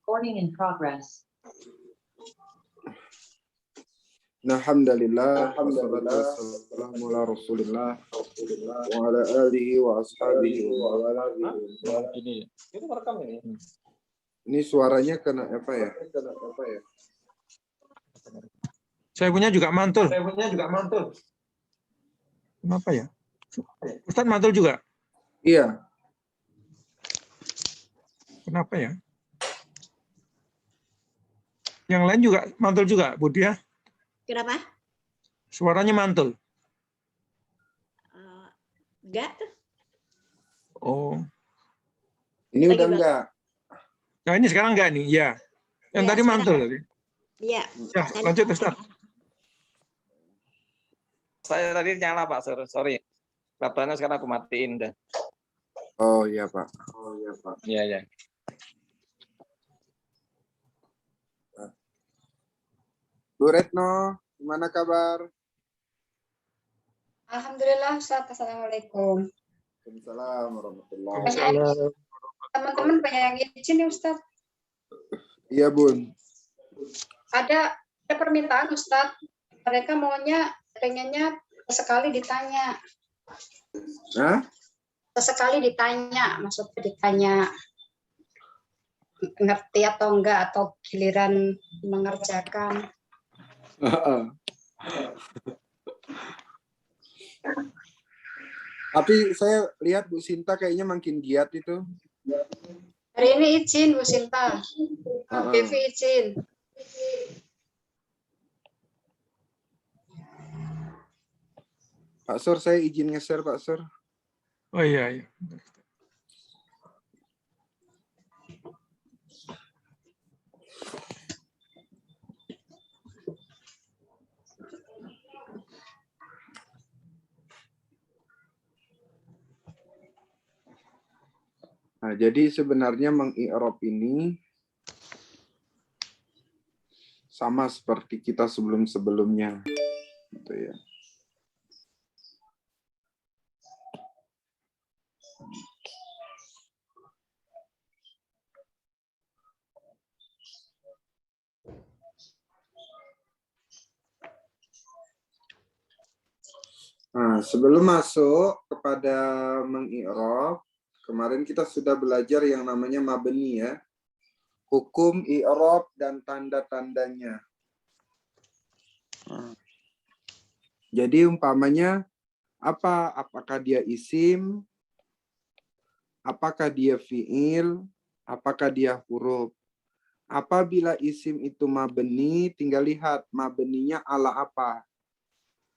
Recording in progress. Alhamdulillah, wassalatu wassalamu ala Rasulillah wa ala alihi wa ashabihi wa wala. Itu merekam ini. Ini suaranya kena apa ya? Saya punya juga mantul. Mantul. Kenapa ya? Ustadz mantul juga? Iya. Kenapa ya? Yang lain juga mantul juga, Budi ya? Kenapa? Suaranya mantul. Enggak. Oh. Ini Lagi udah Bang. enggak? Nah ini sekarang enggak nih? Ya. Yang Ya, tadi sekarang. mantul tadi. Iya. Ya, lanjut Ustadz. Saya tadi nyala Pak, sorry. Laporannya sekarang aku matiin dah. Oh iya Pak. Iya. Bu Retno, gimana kabar? Alhamdulillah Ustaz, Assalamualaikum. Waalaikumsalam warahmatullahi Waalaikumsalam. Teman-teman banyak yang izin nih Ustaz. Iya Bun. Ada permintaan Ustaz. Mereka pengennya sekali ditanya. Hah? Sekali ditanya, maksudnya ditanya ngerti atau enggak atau giliran mengerjakan. Tapi saya lihat Bu Sinta kayaknya makin giat itu. Hari ini izin Bu Sinta. Devi izin. Pak Sur, saya izin nge-share Pak Sur. Oh iya. Nah, jadi sebenarnya meng-i'rab ini sama seperti kita sebelum-sebelumnya. Gitu ya. Nah, sebelum masuk kepada meng-i'rab, kemarin kita sudah belajar yang namanya mabni ya. Hukum i'rab dan tanda-tandanya. Jadi umpamanya apakah dia isim, apakah dia fiil, apakah dia huruf. Apabila isim itu mabni, tinggal lihat mabninya ala apa.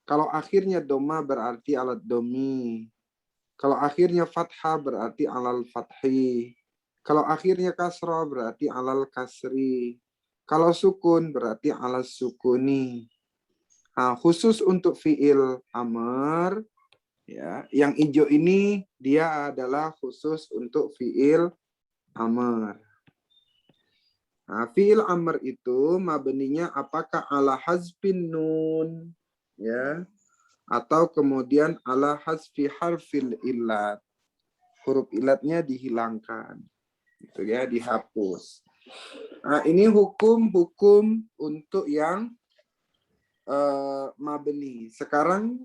Kalau akhirnya doma berarti alat domi. Kalau akhirnya fathah berarti alal fathi. Kalau akhirnya kasrah berarti alal kasri. Kalau sukun berarti alal sukuni. Nah, khusus untuk fiil amr, ya, yang hijau ini dia adalah khusus untuk fiil amr. Nah, fiil amr itu mabninya apakah ala hazfin nun, ya, atau kemudian ala hazfi harfil illat. Huruf illatnya dihilangkan. Gitu ya, dihapus. Nah, ini hukum-hukum untuk yang mabni. Sekarang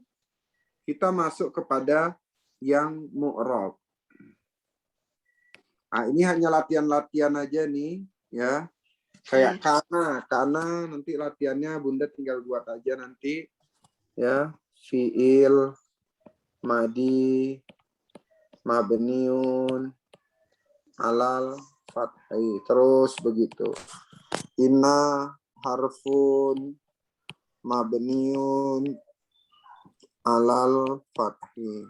kita masuk kepada yang mu'rab. Nah, ini hanya latihan-latihan aja nih, ya. Kayak kana nanti latihannya Bunda tinggal buat aja nanti, ya. Fiil, madi, mabniun, alal, fathi. Terus begitu. Inna harfun, mabniun, alal, fathi.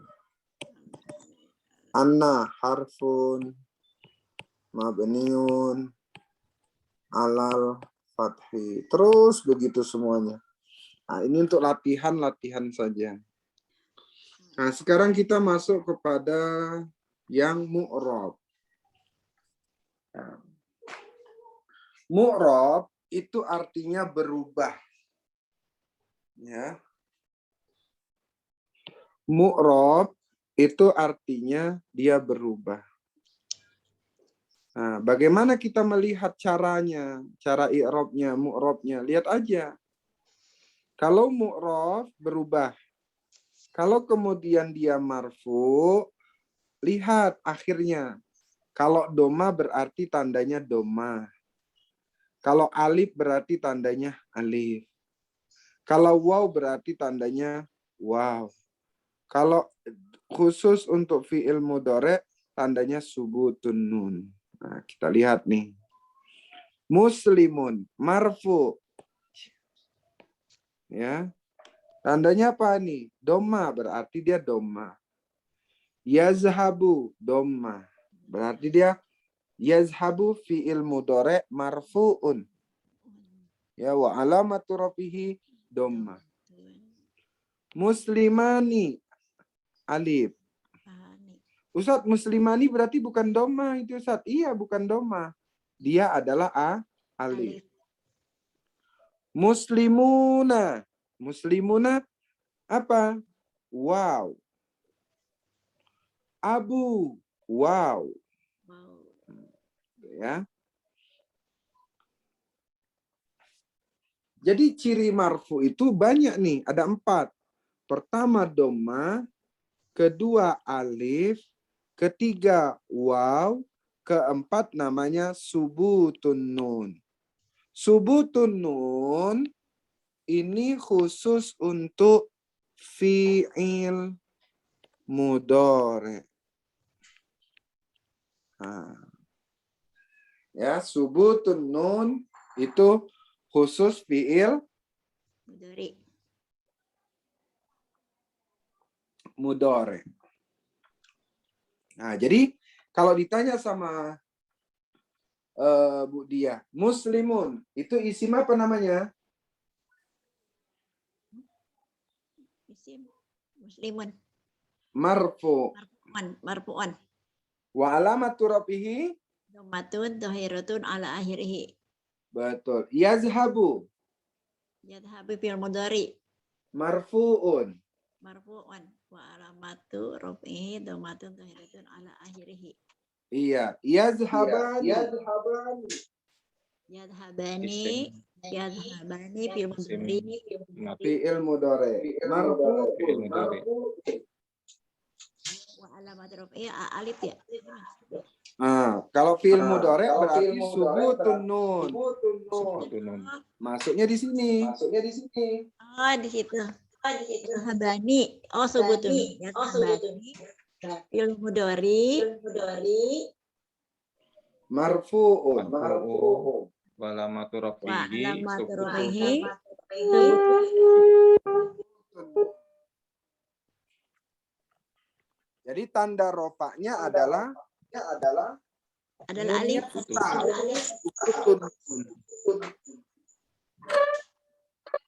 Anna harfun, mabniun, alal, fathi. Terus begitu semuanya. Nah, ini untuk latihan-latihan saja. Nah, sekarang kita masuk kepada yang mu'rab. Nah, mu'rab itu artinya berubah. Ya. Mu'rab itu artinya dia berubah. Nah, bagaimana kita melihat caranya, cara i'rabnya, mu'rabnya? Lihat aja. Kalau mu'rab berubah. Kalau kemudian dia marfu, lihat akhirnya. Kalau doma berarti tandanya doma. Kalau alif berarti tandanya alif. Kalau waw berarti tandanya waw. Kalau khusus untuk fi'il mudhari' tandanya subutun nun. Nah, kita lihat nih. Muslimun, marfu. Ya. Tandanya apa nih? Doma, berarti dia doma. Yazhabu, doma. Berarti dia yazhabu fi'il mudhari' marfu'un. Ya, wa alamatu rafihi doma. Muslimani, alif. Ustaz, muslimani berarti bukan doma itu Ustaz. Iya, bukan doma. Dia adalah alif. Muslimuna. Muslimuna apa? Wow. Abu. Wow. Ya. Jadi ciri marfu itu banyak nih. Ada 4. Pertama doma. Kedua alif. Ketiga waw. Keempat namanya subutun nun. Subutun nun ini khusus untuk fi'il mudhari'. Ya, subutun nun itu khusus fi'il mudhari'. Nah, jadi kalau ditanya sama Bu Dia, muslimun itu isim apa namanya? Isim muslimun. Marfu. Marfu'an. Wa alamatu rafihi? Dhammatun dhahiratun ala akhirih. Betul. Yazhabu. Yadhhabu fil mudhari. Marfu'un. Marfu'an. Wa alamatu rafihi dhammatun dhahiratun ala akhirih. Iya. Yazhabani. Yadhhabani. Yadhhabani fil mudhari. Fi'il mudhari'. Marfu'un. Wa alamatu rafihi alif ya. Kalau fi'il mudhari' berarti subutun nun. Masuknya di sini. Oh, di situ. Yadhhabani. Oh, subutun. Yadhhabani fil mudhari. Marfu'un. Wa alamatu Wa rafihi alamatu subutun. rafihi. Jadi tanda rofaknya adalah alif.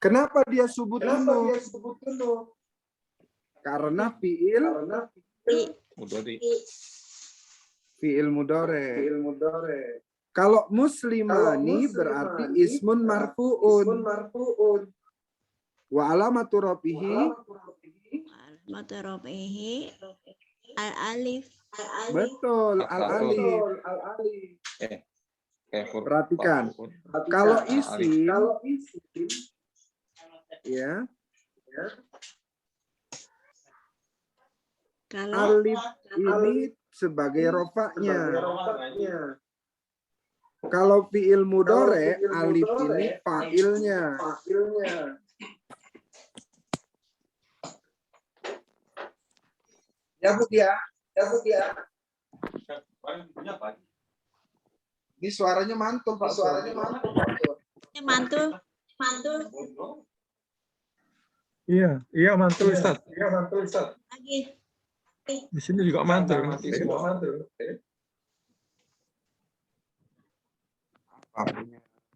Kenapa dia subutun nun? Karena fi'il mudhari'. Kalau muslimani berarti ismun marfu'un. Wa alamatu rafihi. Alamatu rafihi al-alif. Betul, al-alif. Perhatikan. Kalau isim, ya, Kalau alif ini sebagai rofaknya. Kalau fi'il mudhari', alif ini fa'ilnya. Ya Bu ya. Ini suaranya mantul Pak. mantul. Iya mantul Ustaz. Lagi. Di sini juga mantul.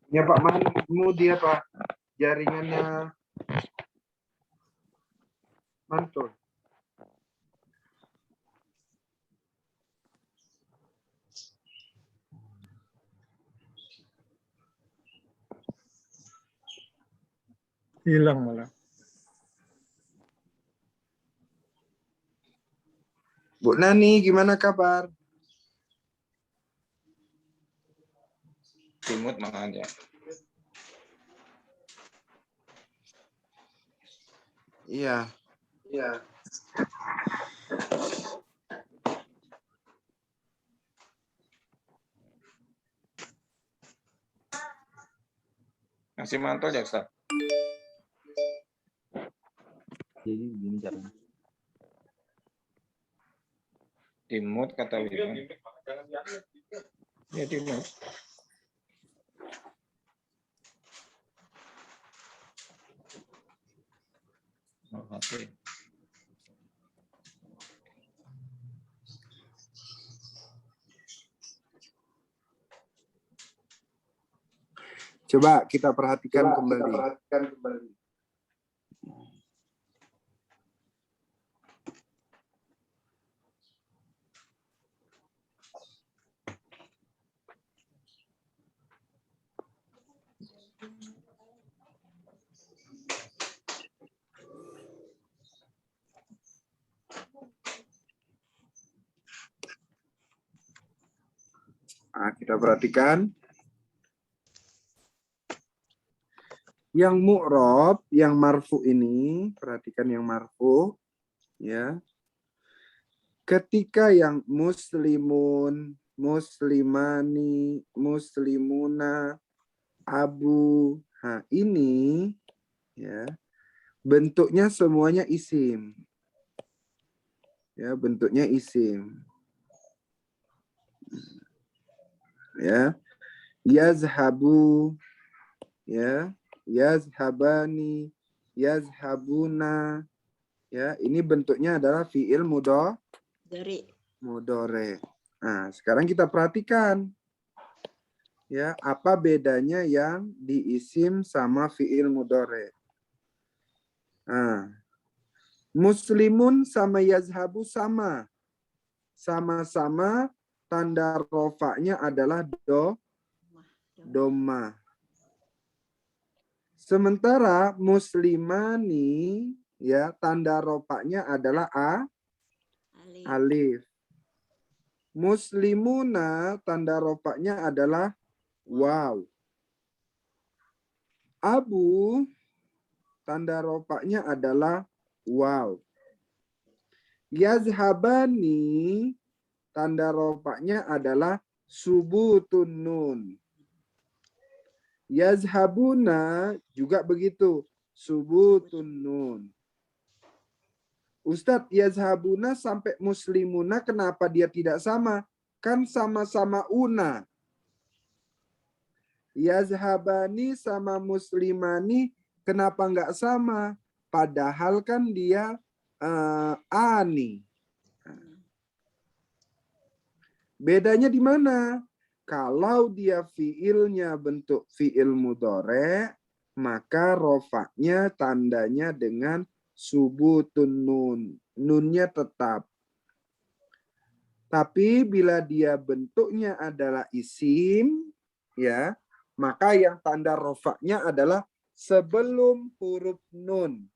Ya Pak Mahmud dia Pak. Jaringannya mantul. Hilang malah. Bu Nani, gimana kabar? Dimut mana aja. Iya. Iya. Masih mantap ya Ustaz. Jadi begini caranya. Dimut kata Wiman. Ya dimut. Oh, oke. Coba kita perhatikan kembali. Nah, kita perhatikan. Yang mu'rob, yang marfu ini, perhatikan yang marfu, ya. Ketika yang muslimun, muslimani, muslimuna, abu, ini, ya, bentuknya semuanya isim. Ya, bentuknya isim. Ya, yazhabu, ya. Yazhabani, yazhabuna, ya, ini bentuknya adalah fiil mudhari. Nah, sekarang kita perhatikan, ya, apa bedanya yang diisim sama fiil mudhari. Nah, muslimun sama yazhabu sama-sama tanda rofaknya adalah doma. Sementara muslimani, ya, tanda rofaknya adalah alif. Muslimuna tanda rofaknya adalah waw. Abu tanda rofaknya adalah waw. Yazhabani tanda rofaknya adalah subutun nun. Yazhabuna juga begitu, subutun nun. Ustadz, yazhabuna sampai muslimuna kenapa dia tidak sama? Kan sama-sama una. Yazhabani sama muslimani kenapa nggak sama? Padahal kan dia ani. Bedanya di mana? Kalau dia fiilnya bentuk fiil mudhari, maka rofaknya tandanya dengan subutun nun. Nunnya tetap. Tapi bila dia bentuknya adalah isim, ya, maka yang tanda rofaknya adalah sebelum huruf nun.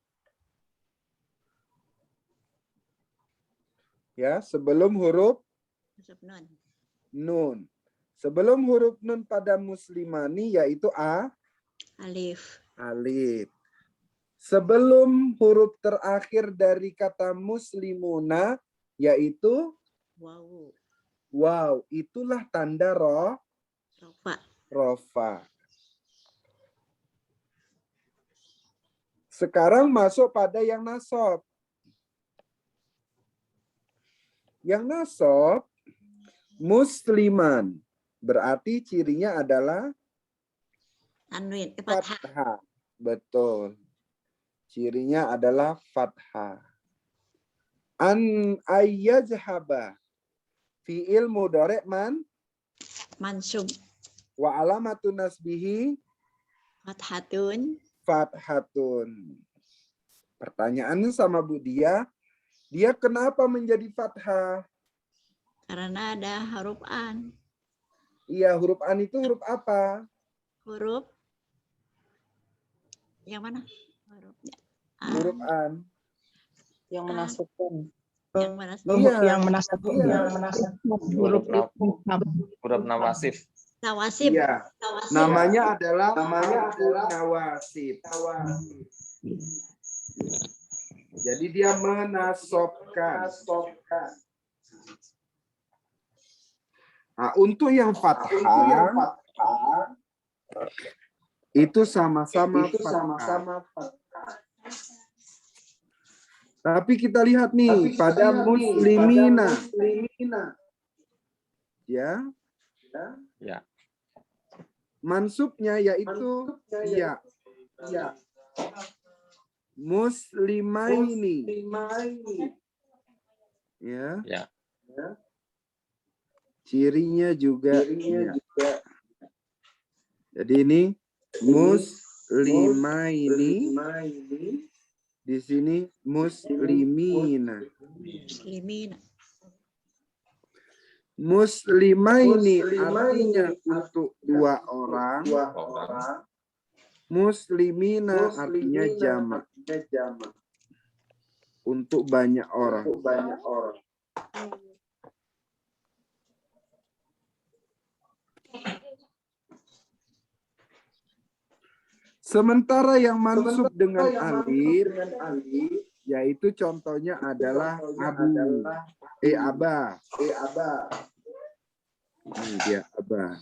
Ya, sebelum huruf nun. Sebelum huruf nun pada muslimani yaitu alif. Sebelum huruf terakhir dari kata muslimuna yaitu waw. Itulah tanda rofa. Sekarang masuk pada yang nasab. Yang nasab musliman. Berarti cirinya adalah Tanwin, fathah. Betul. Cirinya adalah fathah. An ayyazhaba. Fi'il mudhari' mansub. Wa alamatun nasbihi fathatun. Pertanyaannya sama Bu Dia kenapa menjadi fathah? Karena ada huruf an. Iya, huruf an itu huruf apa? Huruf yang mana? Huruf an. Yang menasabkan. Yang mana? Yang menasabkan. Huruf nawasif. Nawasib. Iya, Nawasib. namanya adalah nawasib. Jadi dia menasobkan. Nah, untuk yang fathah itu sama-sama fathah. Tapi kita lihat nih pada muslimina. Ya. Ya. Mansubnya yaitu ya. Muslimaini. Ya. Ya. Cirinya juga ya. Jadi ini muslimaini. Di sini muslimina. Muslimina. Muslimaini artinya untuk dua orang. Muslimina artinya jamak. Untuk banyak orang. Sementara yang mansub dengan alif, yaitu contohnya adalah aba. Ini dia aba.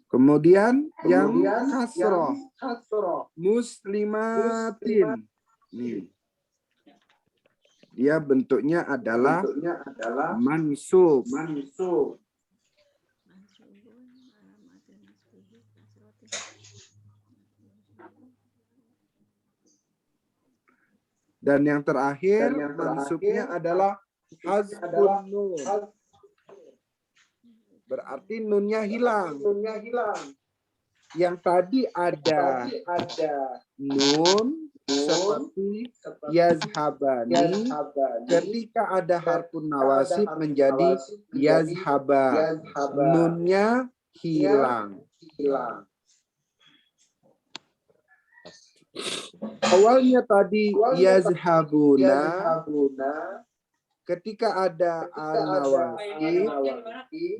Kemudian yang kasroh, muslimatin. Nih. Dia bentuknya adalah mansub. Mansubun, alamatun nasbihi, kasrotin. Dan yang terakhir mansubnya adalah hazfun nun. Berarti nunnya hilang. Yang tadi ada nun seperti yazhabani, ketika ada harfun nawasib menjadi yazhaba. Nunnya hilang. Awalnya tadi yazhabuna, ketika ada al-nawasib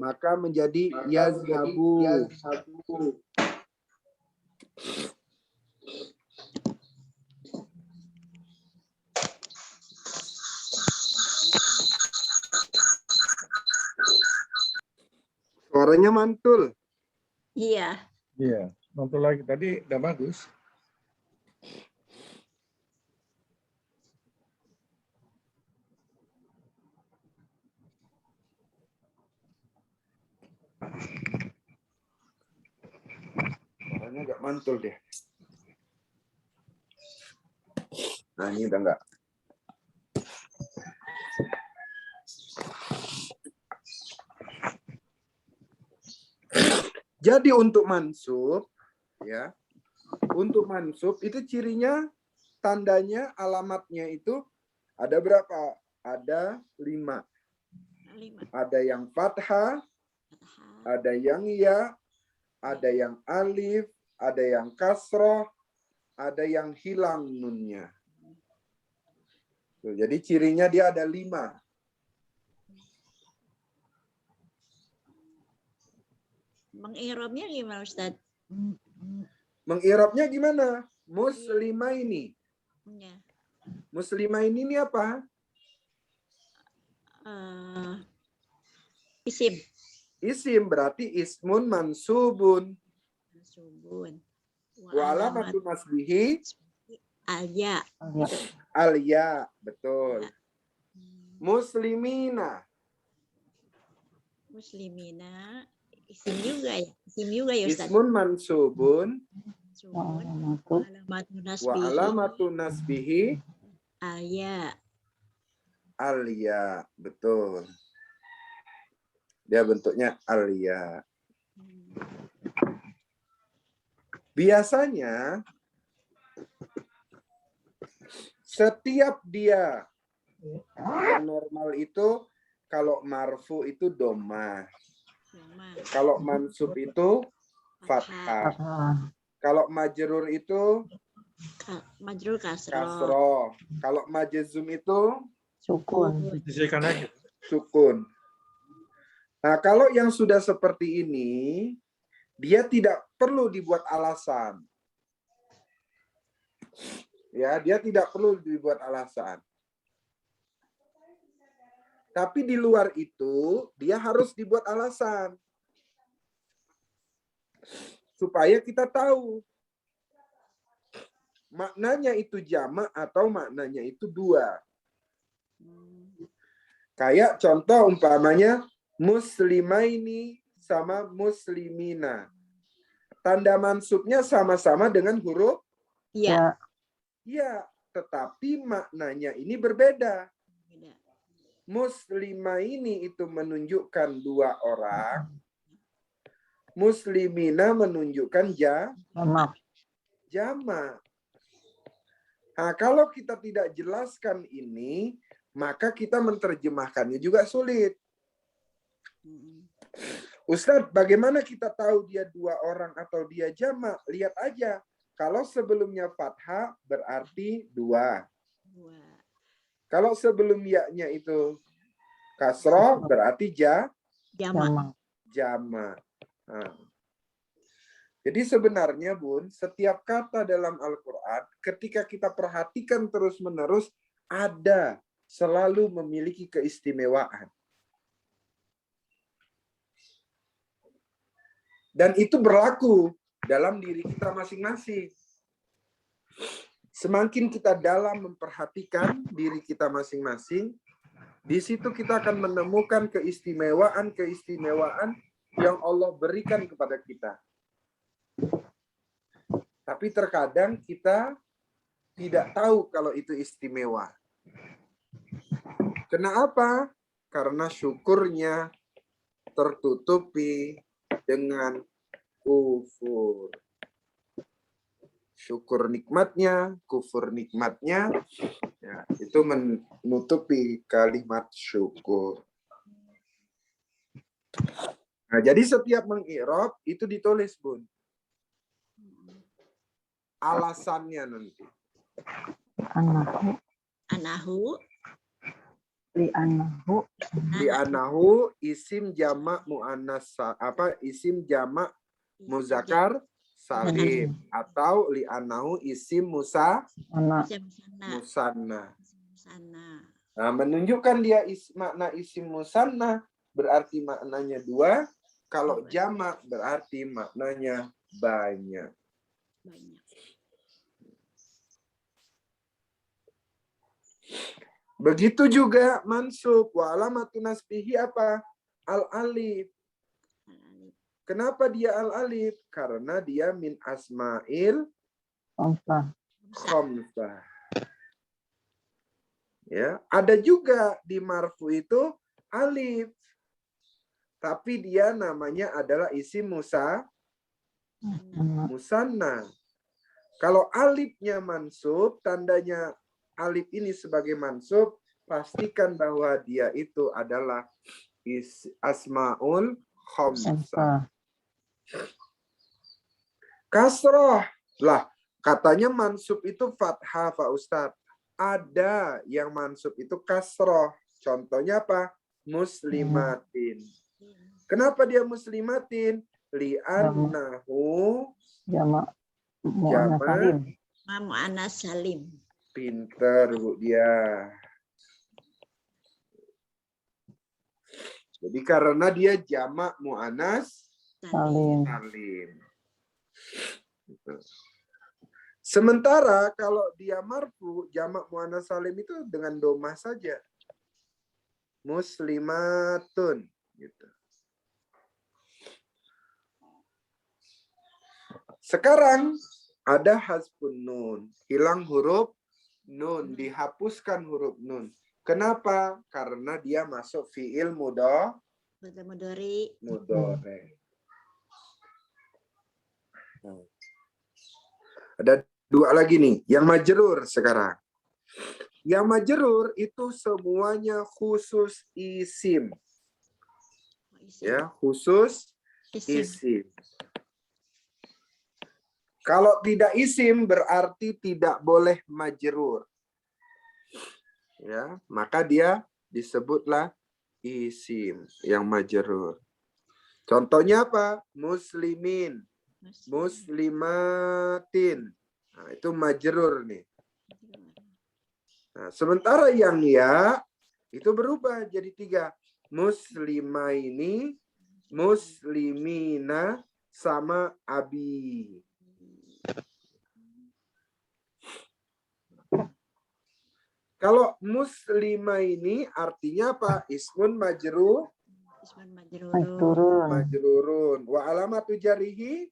maka menjadi yazhabu. Suaranya mantul. Iya. Iya, mantul lagi. Tadi udah bagus. Suaranya agak mantul deh. Nah, ini udah enggak. Jadi untuk mansub, ya, untuk mansub itu cirinya, tandanya, alamatnya itu ada berapa? Ada 5. 5. Ada yang fathah, ada yang ya, ada yang alif, ada yang kasroh, ada yang hilang nunnya. Tuh, jadi cirinya dia ada 5. Mengirobnya gimana Ustaz? Mengirabnya gimana? Muslimah ini. Ya. Muslimah ini apa? Isim. Isim berarti ismun mansubun. Mansubun. Wa alamatun nasbihi Al-ya. al-ya, betul. Muslimina. Muslimina. Isim juga ya. Isim juga ya Ustaz. Ismun mansubun Alamatun wa nasbihi. alamatun nasbihi Al-ya. al-ya, betul. Dia bentuknya al-ya. Biasanya setiap dia yang normal itu kalau marfu itu domah. Kalau mansub itu fathah. Kalau majrur itu Majrur kasroh. kasroh. Kalau majzum itu Sukun. Sisihkan aja. sukun. Nah, kalau yang sudah seperti ini, dia tidak perlu dibuat alasan. Ya, dia tidak perlu dibuat alasan. Tapi di luar itu, dia harus dibuat alasan. Supaya kita tahu. Maknanya itu jamak atau maknanya itu dua. Kayak contoh umpamanya, muslimaini sama muslimina. Tanda mansubnya sama-sama dengan huruf Iya. ya, tetapi maknanya ini berbeda. Beda. Muslimaini itu menunjukkan dua orang. Muslimina menunjukkan Maaf. jamak. Nah, kalau kita tidak jelaskan ini, maka kita menerjemahkannya juga sulit. Ustadz, bagaimana kita tahu dia dua orang atau dia jamak? Lihat aja. Kalau sebelumnya fathah berarti dua. Dua. Kalau sebelum ya-nya itu kasroh berarti Jamak. jamak. Nah. Jadi sebenarnya Bun, setiap kata dalam Al-Quran ketika kita perhatikan terus-menerus ada selalu memiliki keistimewaan. Dan itu berlaku dalam diri kita masing-masing. Semakin kita dalam memperhatikan diri kita masing-masing, di situ kita akan menemukan keistimewaan-keistimewaan yang Allah berikan kepada kita. Tapi terkadang kita tidak tahu kalau itu istimewa. Kenapa? Karena syukurnya tertutupi dengan kufur. Syukur nikmatnya, kufur nikmatnya, ya, itu menutupi kalimat syukur. Nah, jadi setiap mengi'rab itu ditulis, Bun. Alasannya nanti. Anahu. Li anahu isim jamak muannas isim jamak muzakkar salim atau li anahu isim musanna. Nah, menunjukkan dia makna isim musanna berarti maknanya dua, kalau jamak berarti maknanya banyak. Begitu juga mansub wa alamatu nasbihi apa? Al-alif. Kenapa dia al-alif? Karena dia min asma'il khamsah. Ya, ada juga di marfu itu alif. Tapi dia namanya adalah isim musanna. Kalau alifnya mansub, tandanya alif ini sebagai mansub, pastikan bahwa dia itu adalah asmaul khamsah. Kasroh. Lah, katanya mansub itu fathah, Pak Ustadz. Ada yang mansub itu kasroh. Contohnya apa? Muslimatin. Kenapa dia muslimatin? Li'annahu jamak Mu'annas salim. Pinter Bu dia. Jadi karena dia jamak mu'annas salim. Sementara kalau dia marfu, jamak mu'annas salim itu dengan domah saja. Muslimatun. Gitu. Sekarang ada hasbun nun. Hilang huruf nun, dihapuskan huruf nun. Kenapa? Karena dia masuk fi'il mudhari. Ada dua lagi nih, yang majrur sekarang. Yang majrur itu semuanya khusus isim. Ya, khusus isim. Kalau tidak isim berarti tidak boleh majrur. Ya, maka dia disebutlah isim yang majrur. Contohnya apa? Muslimin, muslimatin. Nah, itu majrur nih. Nah, sementara yang ya itu berubah jadi 3. Muslimaini, muslimina, sama abi. Kalau muslimah ini artinya apa? Ismun majrur, Ismun Turun. majrurun. Wa alamatu jarihi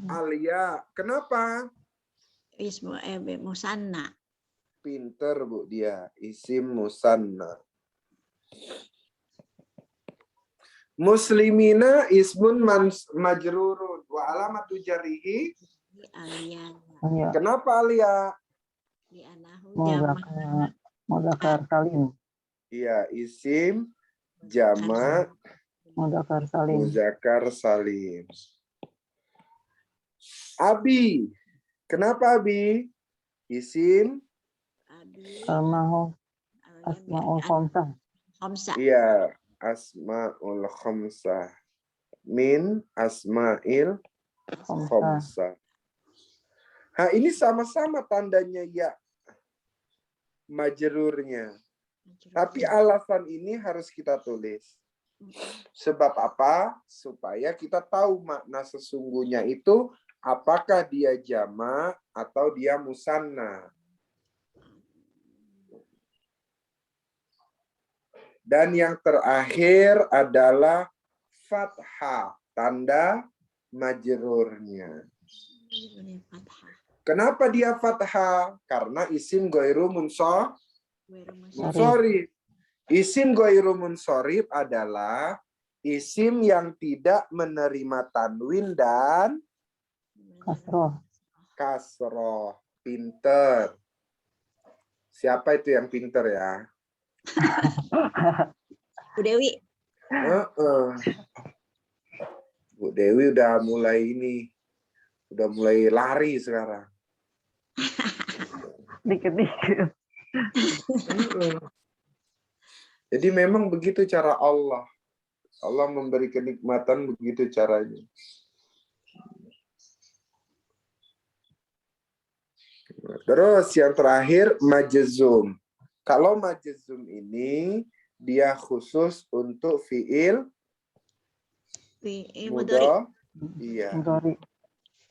alia. Kenapa? Ismu musanna. Pinter Bu dia. Isim musanna. Muslimina ismun majrurun. Wa alamatu jarihi. Alian. Iya. Kenapa alia? Di anahu jamak. Mudzakkar salim. Iya, isim jamak Mudzakkar salim. muzakkar salim. Abi. Kenapa abi? Isim. Abi. Almahu asmaul khamsah. Khamsa. Iya, asmaul khamsah. Min asma'il khamsah. Nah, ini sama-sama tandanya ya majrurnya. Tapi alasan ini harus kita tulis. Sebab apa? Supaya kita tahu makna sesungguhnya itu apakah dia jamak atau dia musanna. Dan yang terakhir adalah fathah, tanda majrurnya. Kenapa dia fathah? Karena isim ghairu munsorif. Isim ghairu munsorif adalah isim yang tidak menerima tanwin dan kasroh. Pinter. Siapa itu yang pinter ya? Bu Dewi. Bu Dewi udah mulai lari sekarang. Dikit-dikit. Jadi memang begitu cara Allah. Allah memberi kenikmatan begitu caranya. Terus yang terakhir majzum. Kalau majzum ini dia khusus untuk fiil mudhari. Iya.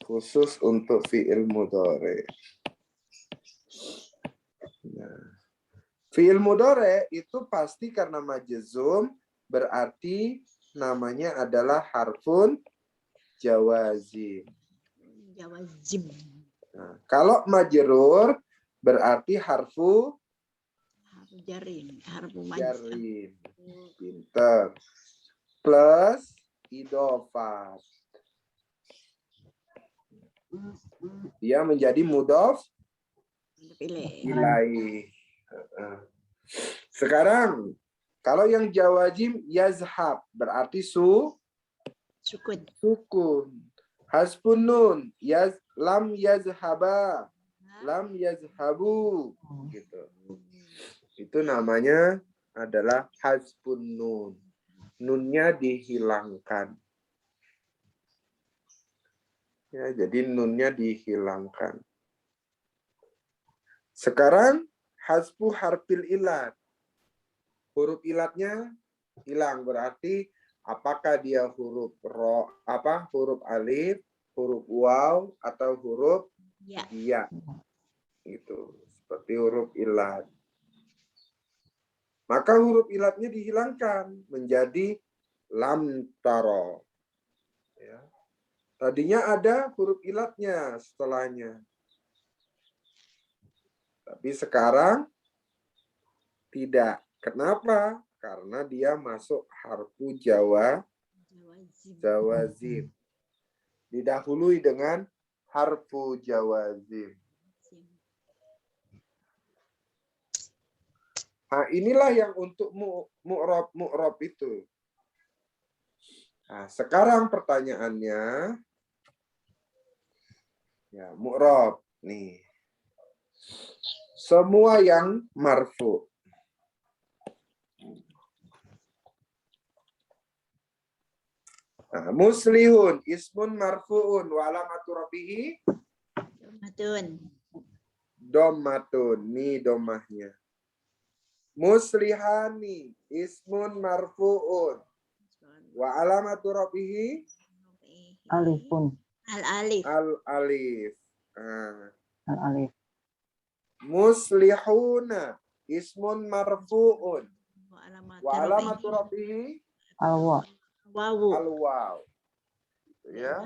Khusus untuk fiil mudhari. Nah. Fiil mudhari itu pasti karena majzum berarti namanya adalah harfun jawazim. Nah, kalau majrur berarti harfu jarim. Pinter. Plus idofat. Dia menjadi mudhof ilaih. Sekarang kalau yang jawazim yazhab berarti sukun. Hasbun nun lam yazhaba, lam yazhabu gitu. Itu namanya adalah hasbun nun. Nunnya dihilangkan. Ya, jadi nunnya dihilangkan. Sekarang hasbu harfil ilat. Huruf ilatnya hilang berarti apakah dia huruf huruf alif, huruf waw atau huruf ya. Itu seperti huruf ilat. Maka huruf ilatnya dihilangkan menjadi lam taro. Ya. Tadinya ada huruf ilatnya setelahnya. Tapi sekarang tidak. Kenapa? Karena dia masuk harfu jawazim. Didahului dengan harfu jawazim. Nah, inilah yang untuk mu'rob itu. Nah, sekarang pertanyaannya, ya mu'rob nih. Semua yang marfu. Nah, muslihun ismun marfu'un wa alamatu rafihi Domatun. dommatun. Nih domahnya. Muslihani ismun marfu'un wa alamatu rafihi Alifun. Al-alif. al-alif. Al-alif. Muslihuna ismun marfu'un wa alamatu rafihi. rafihi Al-wa. Wawu. al-waw. Ya,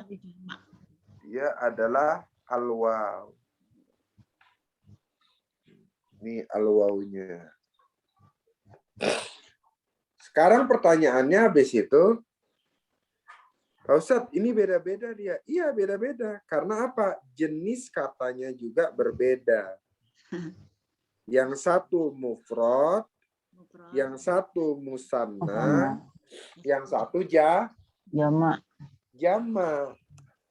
dia adalah al-waw. Ini al-wawnya. Sekarang pertanyaannya habis itu, Pak Ustadz, ini beda-beda dia. Iya, beda-beda. Karena apa? Jenis katanya juga berbeda. Yang satu mufrad, yang satu musanna, yang satu Jama. jama.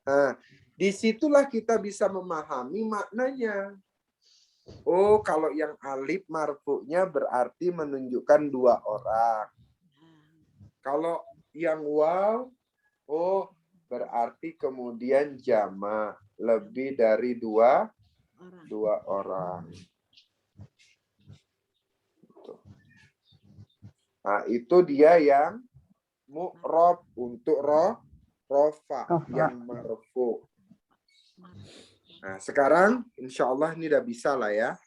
Nah, disitulah kita bisa memahami maknanya. Oh, kalau yang alif marfu'nya berarti menunjukkan 2 orang. Kalau yang waw, oh berarti kemudian jama lebih dari 2 orang. Nah, itu dia yang mu'rob untuk rofa yang marfu. Nah, sekarang insya Allah ini udah bisa lah ya.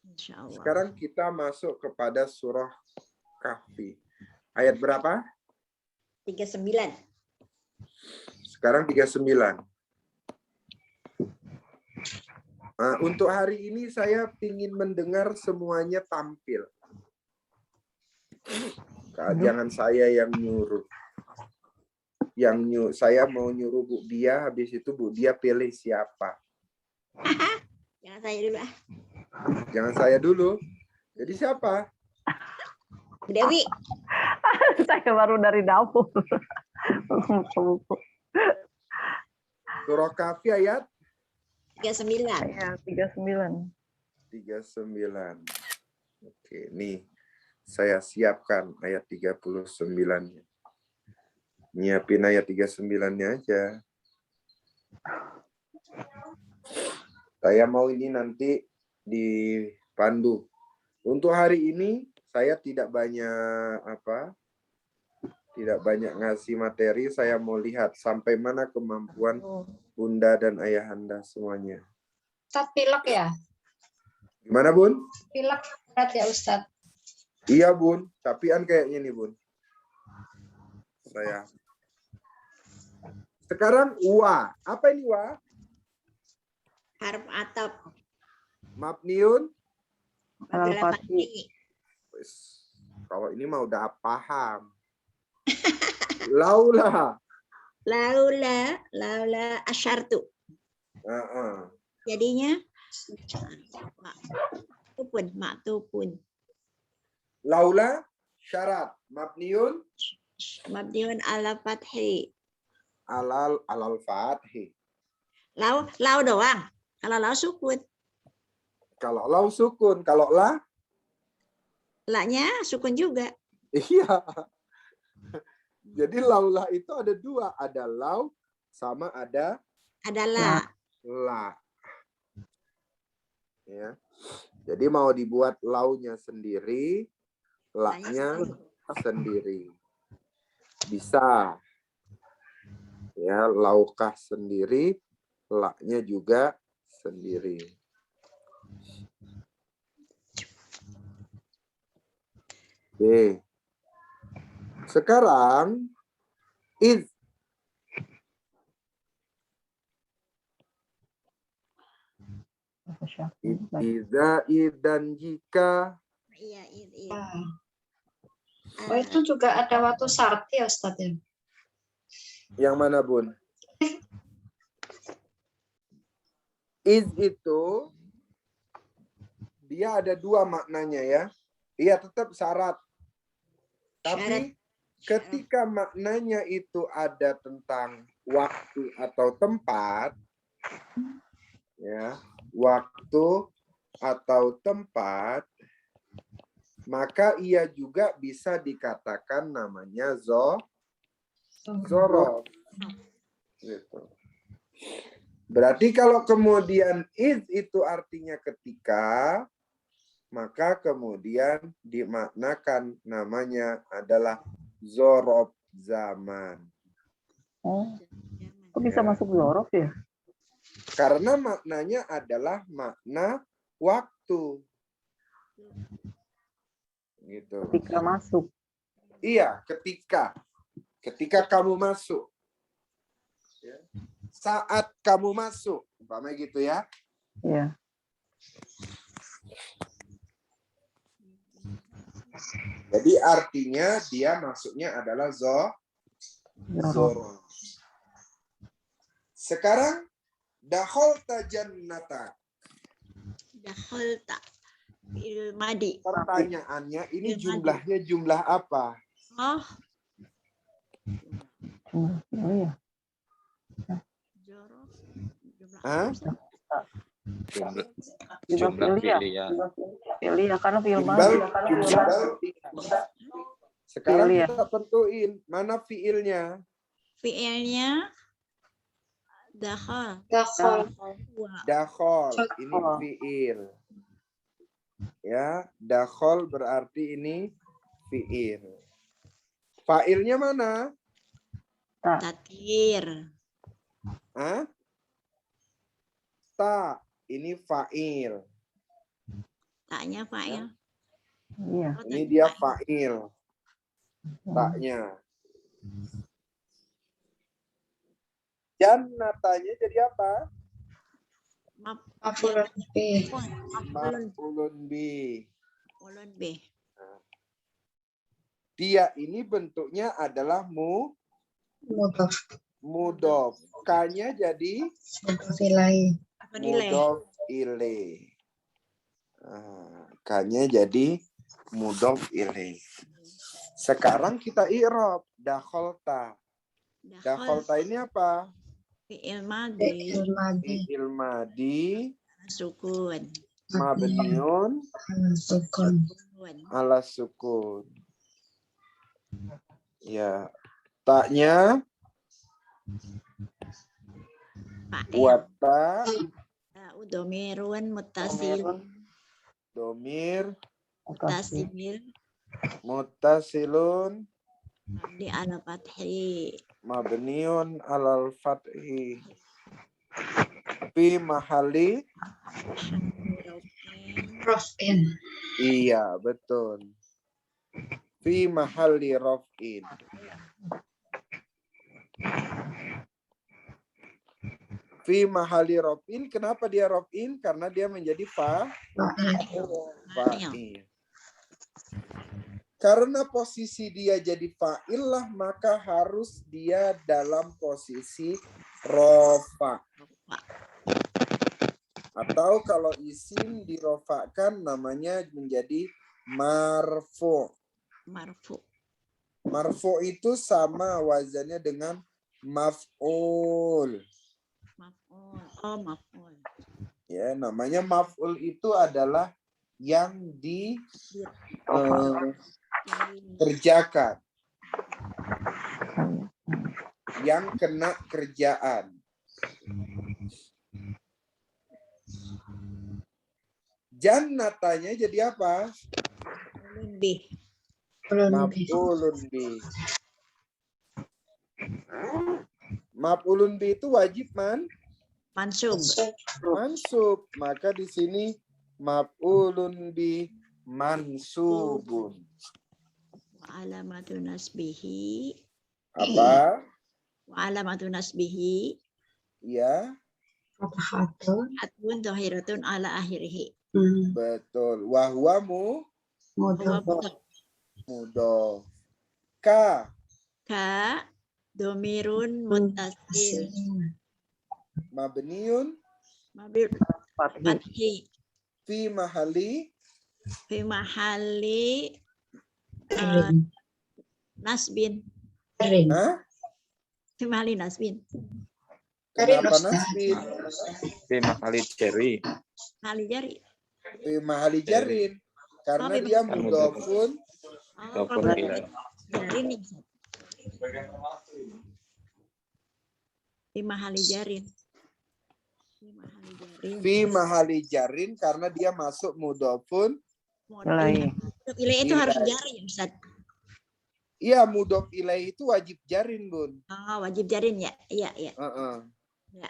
Insyaallah. Sekarang kita masuk kepada surah Kahfi. Ayat berapa? 39. Sekarang 39. Nah, untuk hari ini saya ingin mendengar semuanya tampil. Jangan saya yang nyuruh. Saya mau nyuruh Bu Dia, habis itu Bu Dia pilih siapa. Jangan saya dulu ah. Jangan saya dulu. Jadi siapa? Bu Dewi. Saya baru dari dapur. Surah Kahfi ayat 39. Ya, 39. 39. Oke, nih saya siapkan ayat 39-nya. Nyiapin ayat 39-nya aja. Saya mau ini nanti dipandu. Untuk hari ini saya tidak banyak ngasih materi. Saya mau lihat sampai mana kemampuan Bunda dan Ayahanda semuanya. Ustadz pilek ya? Gimana Bun? Pilek berat ya Ustadz? Iya Bun, capian kayaknya nih Bun. Saya. Sekarang wa. Apa ini wa? Harf atap. Mabniun. Al-Fatih. Kalau ini mah udah paham. Laula. Laula asyartu. Jadinya maktubun. Laula syarat mabniun ala fathi. alal fathi. Lau doang. Kalau lau sukun. Kalau lau sukun, kalau La-nya sukun juga. iya. Jadi laula itu ada 2, ada lau sama ada Adalah la. Ya. Jadi mau dibuat launya sendiri, la-nya sendiri. Bisa. Ya, laukah sendiri, la-nya juga sendiri. Oke. Sekarang id. Iza dan jika. iya. Oh itu juga ada waktu sarti ya Ustadz ya? Yang mana Bun? Is itu dia ada 2 maknanya ya. Iya tetap syarat. Tapi ketika maknanya itu ada tentang waktu atau tempat, ya, waktu atau tempat, maka ia juga bisa dikatakan namanya Zorof. Gitu. Berarti kalau kemudian id itu artinya ketika, maka kemudian dimaknakan namanya adalah zorof zaman. Oh, kok bisa Ya. masuk zorof ya? Karena maknanya adalah makna waktu. Gitu. Ketika masuk. Iya, ketika kamu masuk. Ya. Saat kamu masuk, umpamanya gitu ya. Iya. Jadi artinya dia masuknya adalah Zorof. zorof. Sekarang dakhalta jannata. Dakhalta. Fi'il madi. Pertanyaannya ini Fi'il jumlahnya jumlah apa? Oh, Oh iya. zorof. Jumlah Hah? Jumlah fi'liyah. fi'liyah. Fi'liyah karena fi'il Jumlah, madi. Sekarang Fi'il ya. kita tentuin mana fiilnya. Fi'ilnya dakhal. Dakhal. Wa. Dakhol, ini Dakhol. fiil. Ya, dakhol berarti ini fiil. Failnya mana? Tatir. Hah? Ta, ini fa'il. Taknya fa'il. Iya. Oh, Ini tadi dia fa'il. fa'il. Taknya. Jannatanya jadi apa? Maf'ulun bih. Maf'ulun bi. Ulun B. Dia ini bentuknya adalah Mudhof. mudof. K-nya jadi Mudhof ilaih. Apa nilai? mudof ilaih. K-nya jadi mudof ilaih. Sekarang kita i'rab dakhalta. Dakhal. Dakhalta ini apa? Fi'il madi. Fi'il madi. Fi'il madi Sukun. mabniun Sukun. Sukun. ala sukun. Ya, taknya Fa'il. buat ta, Ta'u domirun muttasil. domir Muttasil. muttasilun Mabni ala fathi. mabniun alal fathi fi mahali. Raf'in. Iya, betul. Fi mahali raf'in. Fi mahali raf'in. Kenapa dia raf'in? Karena dia menjadi fa'il. Karena posisi dia jadi fa'il lah, maka harus dia dalam posisi rofa. Atau kalau isim dirofakan namanya menjadi marfu. Marfu. Marfu itu sama wazannya dengan maf'ul. Maf'ul. Oh, maf'ul. Ya, namanya maf'ul itu adalah yang dikerjakan. Yang kena kerjaan. Jannatanya jadi apa? Ulun B. Maf'ulun bi. Maf'ulun bi itu wajib Mansub. mansub. Maka di sini maf'ulun bi mansubun. Wa alamatu nasbihi. Apa? Wa alamatu nasbihi. Ya, Fathatun. Atun zahiratun ala akhirih. betul. Wahwamu Huwa Mudhof. mudof. Ka ka domirun muttasil. mabniun Mabil fathi. fi mahali Fi mahali nasbin. Rin. Hah? Fi mahali nasbin. Kenapa nasbin? Fi mahali jari. Mahali jari. Fi mahali jarin. Karena Oh, dia Kan mudofun Oh, Mudhofun kalau ilaih. jari nih. Fi mahali jarin. Fi mahali jarin. Fi mahali jarin karena dia masuk mudhofun. Ilaih. Ilaih itu harus Ilaih. jarin, Ustaz. Iya, mudhof ilaih itu wajib jarin, Bun. Oh, wajib jarin ya. Iya, iya. Ya.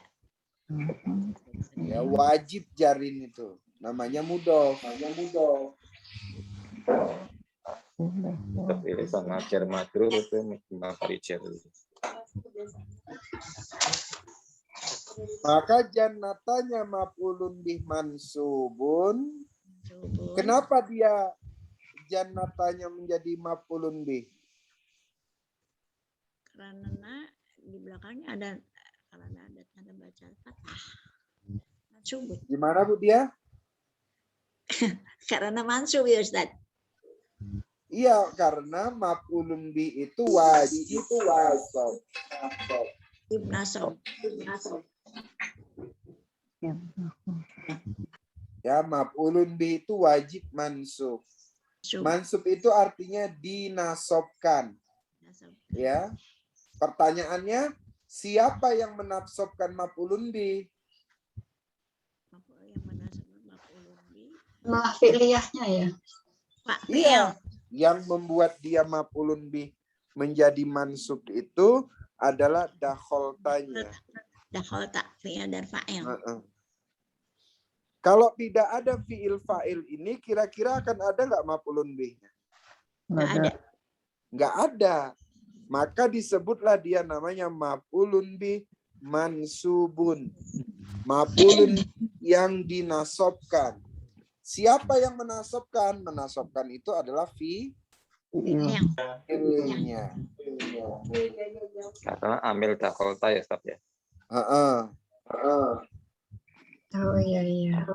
Ya, wajib jarin itu. Namanya mudhof. Terpilih sama jar majrur itu maf'ul jar. Maka jannatanya maf'ulun bih mansubun. Subun. Kenapa dia jannatanya menjadi maf'ulun bih? Karena di belakangnya ada karena ada tanda baca fathah. Mansub. Gimana Bu dia? Karena mansub ya Ustaz. Iya, karena maf'ulun bih itu wajib nasab. Nasab. Ya, maf'ulun bih itu wajib mansub. Sub. Mansub itu artinya dinasobkan. Nasab. Ya. Pertanyaannya, siapa yang menasabkan maf'ulun bih? Yang menasab maf'ulun bi. Malah fi'liyahnya ya. Pak Iya, fi'il. yang membuat dia maf'ulun bih menjadi mansub itu adalah dakholtanya. Dakhalta fi'il dan fa'il. Kalau tidak ada fi'il fa'il ini, kira-kira akan ada nggak maf'ulun bihnya? Nggak ada. Nggak ada. Maka disebutlah dia namanya maf'ulun bih mansubun. Maf'ulun yang dinasobkan. Siapa yang menasobkan? Menasobkan itu adalah Fi'il. fi'ilnya. Karena amil dakholta ya Ustaz ya. Oh iya iya.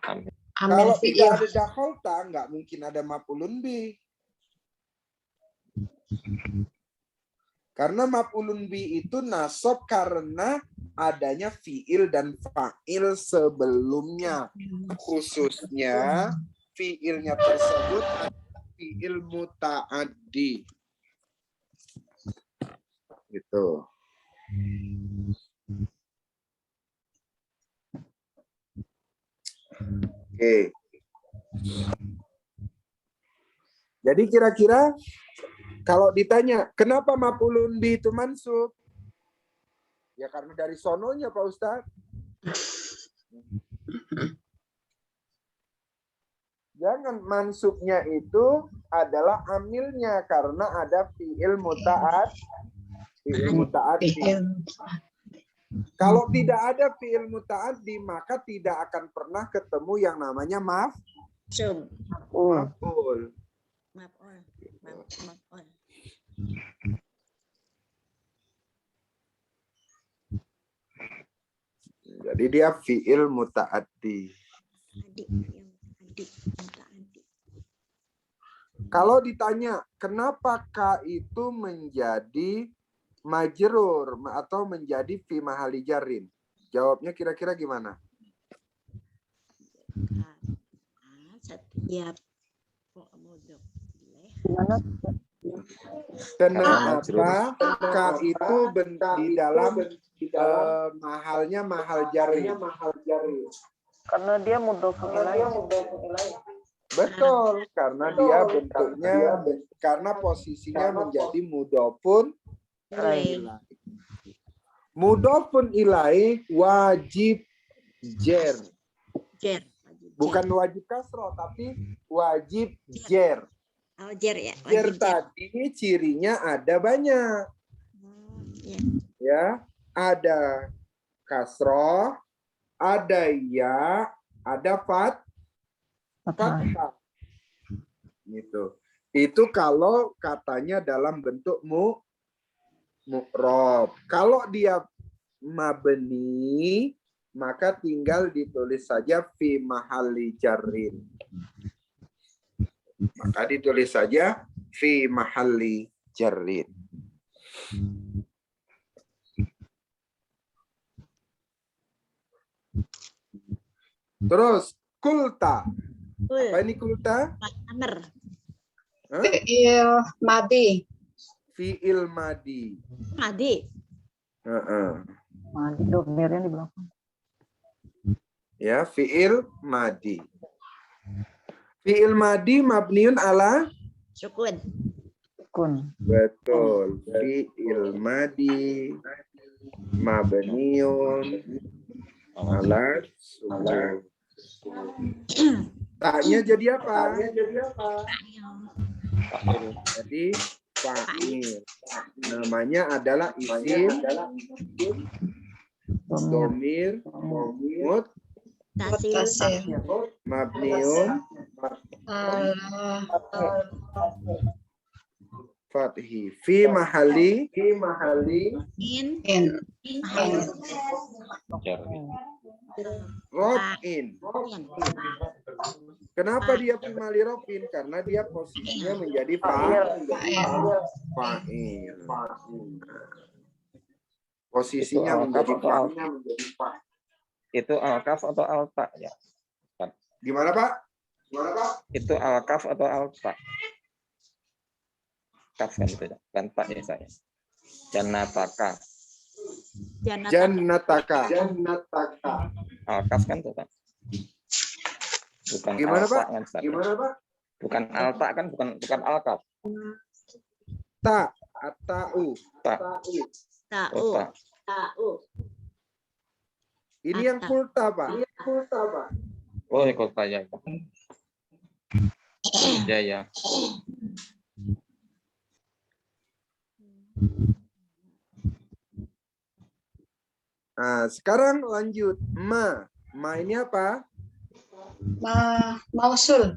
Amil. Amil Kalau fi'il. tidak ada dakholta, nggak mungkin ada maf'ulun bih. Karena maf'ulun bih itu nasab karena adanya fi'il dan fa'il sebelumnya. Khususnya fi'ilnya tersebut adalah fi'il muta'addi. Gitu. Oke. Jadi kira-kira kalau ditanya, kenapa maf'ulun bih itu mansub? Ya karena dari sononya Pak Ustadz. Jangan mansubnya itu adalah amilnya karena ada fi'il muta'ad. Fi'il muta'addi. Fi'il. Kalau tidak ada fi'il muta'addi, maka tidak akan pernah ketemu yang namanya Sub. maf'ul. Maf'ul. Maf'ul. Jadi dia fi'il muta'addi. Adik. Muta'addi. Kalau ditanya, kenapa ka itu menjadi majrur atau menjadi fi mahali jarin? Jawabnya kira-kira gimana? Setiap mudhof ilaih. Gimana? Kenapa ka itu di dalam mahalnya mahal jarin? Karena dia mudhof ilaih. Betul, karena dia bentuknya, karena posisinya menjadi mudhofun Ilaih. ilaih. Mudhofun ilaih wajib jer. Jer. Bukan wajib kasroh, tapi wajib jer. Oh, jer ya. Jer Wajib jer. tadi cirinya ada banyak. Ya. Ya, ada kasroh, ada ya, ada fathah. Gitu. Itu kalau katanya dalam bentuk mu'rob. Kalau dia mabni, maka tinggal ditulis saja fi mahalli jarrin. Maka ditulis saja fi mahalli jarrin. Terus kulta. Apa ini kulta? Amr. Hah? Fi'il madi. Fi'il madi. Madi. Madi domirnya di belakang. Ya, fi'il madi. Fi'il madi mabniun ala. Sukun. Kun. Betul. Fi'il madi mabniun ala sukun. Taknya jadi apa? Jadi fa'il. Namanya adalah isim domir Tasil. mabniun fathi fi mahali In. rofin. Kenapa dia fi mahali rofin? Karena dia posisinya menjadi fa'il. Posisinya menjadi fa'il. Itu al-kaf atau al-ta ya? Gimana Pak? Itu al-kaf atau al-ta? Kaf kan itu ya. Kan ta ya saya. Jannataka. Jannataka. Al-kaf kan itu kan. Bukan Gimana al-ta Pak? kan, Ustaz. Gimana Pak? Bukan al-ta kan, bukan al-kaf. Ta atau Ta. Ta'u. Ta. ini yang kulta Pak. Oh, kota ya. Ya ya. Nah, sekarang lanjut. Ma ini apa? Mausul.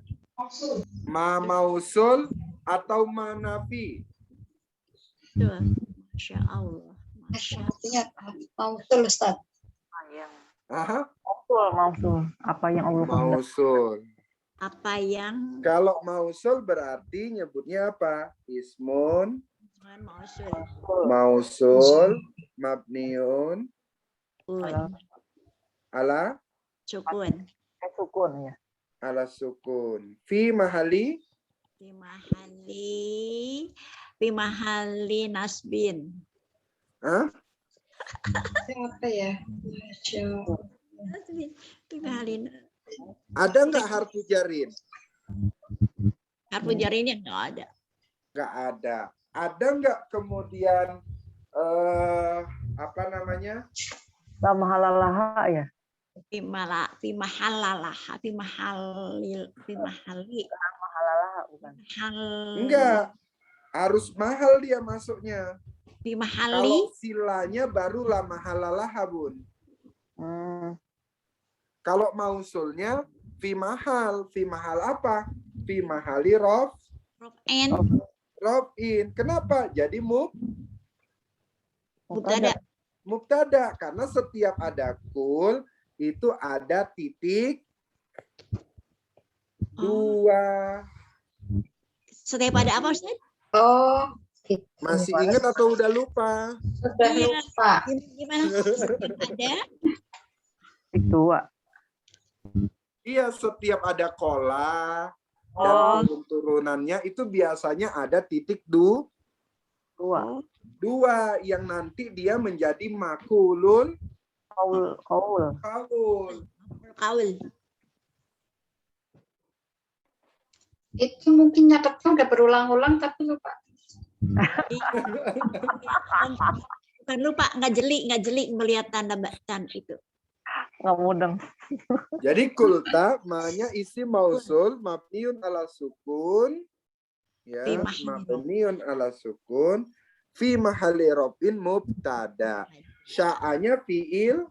Ma mausul atau ma nafi? Tuh. Masya Allah. Masya Artinya mausul Ustaz. Aha, Mausul. Apa yang Allah kehendaki? mausul. apa yang Kalau mausul berarti nyebutnya apa? Ismun, dengan mausul. mausul, mabniun, Un. ala Sukun. Sukun ya. ala sukun. Fi mahali Fi mahali nasbin. Hah? Apa ya? Masya Allah. Nasbin. Fi mahali. Ada nggak harfu jarin? Harfu jar ini enggak ada. Nggak ada. Ada nggak kemudian apa namanya? Sama halalaha ya. Fi mahalalah. Fi mahali. Halalaha bukan. Enggak. Harus mahal dia masuknya. Fi mahali. Kalau silanya baru la mahalalah, Bun. Kalau mausulnya fi mahal apa? Fi mahali Rof'en. rofin. Kenapa? Jadi Mubtada. mubtada karena setiap ada kul itu ada titik dua. Setiap ada apa Ustaz? Oh, gitu. Masih ingat atau udah lupa? Sudah Iya. lupa. Gimana? Setiap ada Titik dua. Iya, setiap ada kola Oh. dan turun-turunannya itu biasanya ada titik Dua. dua yang nanti dia menjadi makulul Kaul. kaul. kaul. Itu mungkin nyatetnya udah berulang-ulang tapi lupa. Bukan lupa, nggak jeli melihat tanda itu. Nggak mudeng. Jadi kulta maknanya isim mausul mabniun ala sukun ya, Fi mahali mabniun ala sukun fi mahali rofin mubtada. Sya'anya fi'il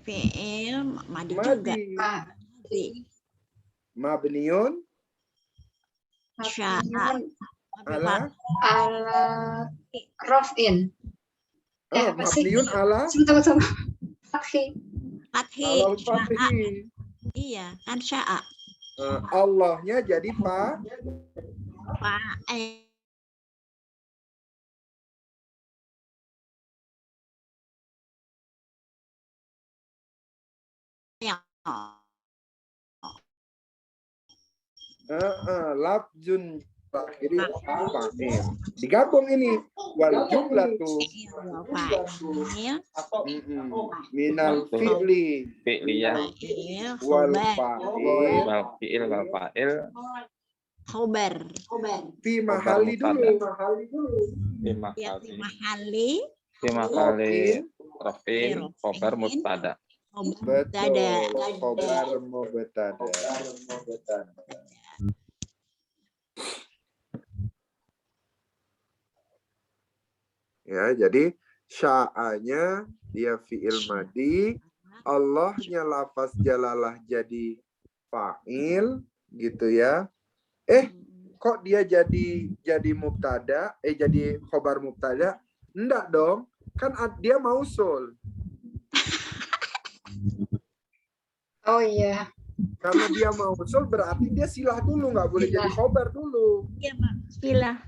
Fi'il madi juga. madi. Mabniun Sya'a. ala Rofin. Apa sih? mabniun ala Sebentar. Fathi. Fathi. alal Sya'a. fathi. Iya, kan sya'a. Allahnya jadi Fa'il. lafzun terakhir fa'il. Digabung ini wal jumlatu Fa'il, minal fi'li Fi'liyah fa'il, wal khobar, fa'il wal fa'il khobar. fi mahali dulu. fi Ya, mahali fi mahali, fi mahali rafin Rafin. khobar mubtada. khobar mubtada. Betul, khobar mubtada. Ya, jadi sya'anya dia fi'il madi, Allahnya lafaz jalalah jadi fa'il gitu ya. Kok dia jadi mubtada, jadi khobar mubtada? Enggak dong, kan dia mausul. Oh iya. Karena dia mausul berarti dia silah dulu, nggak boleh jadi khobar dulu. Iya, Pak. Silah.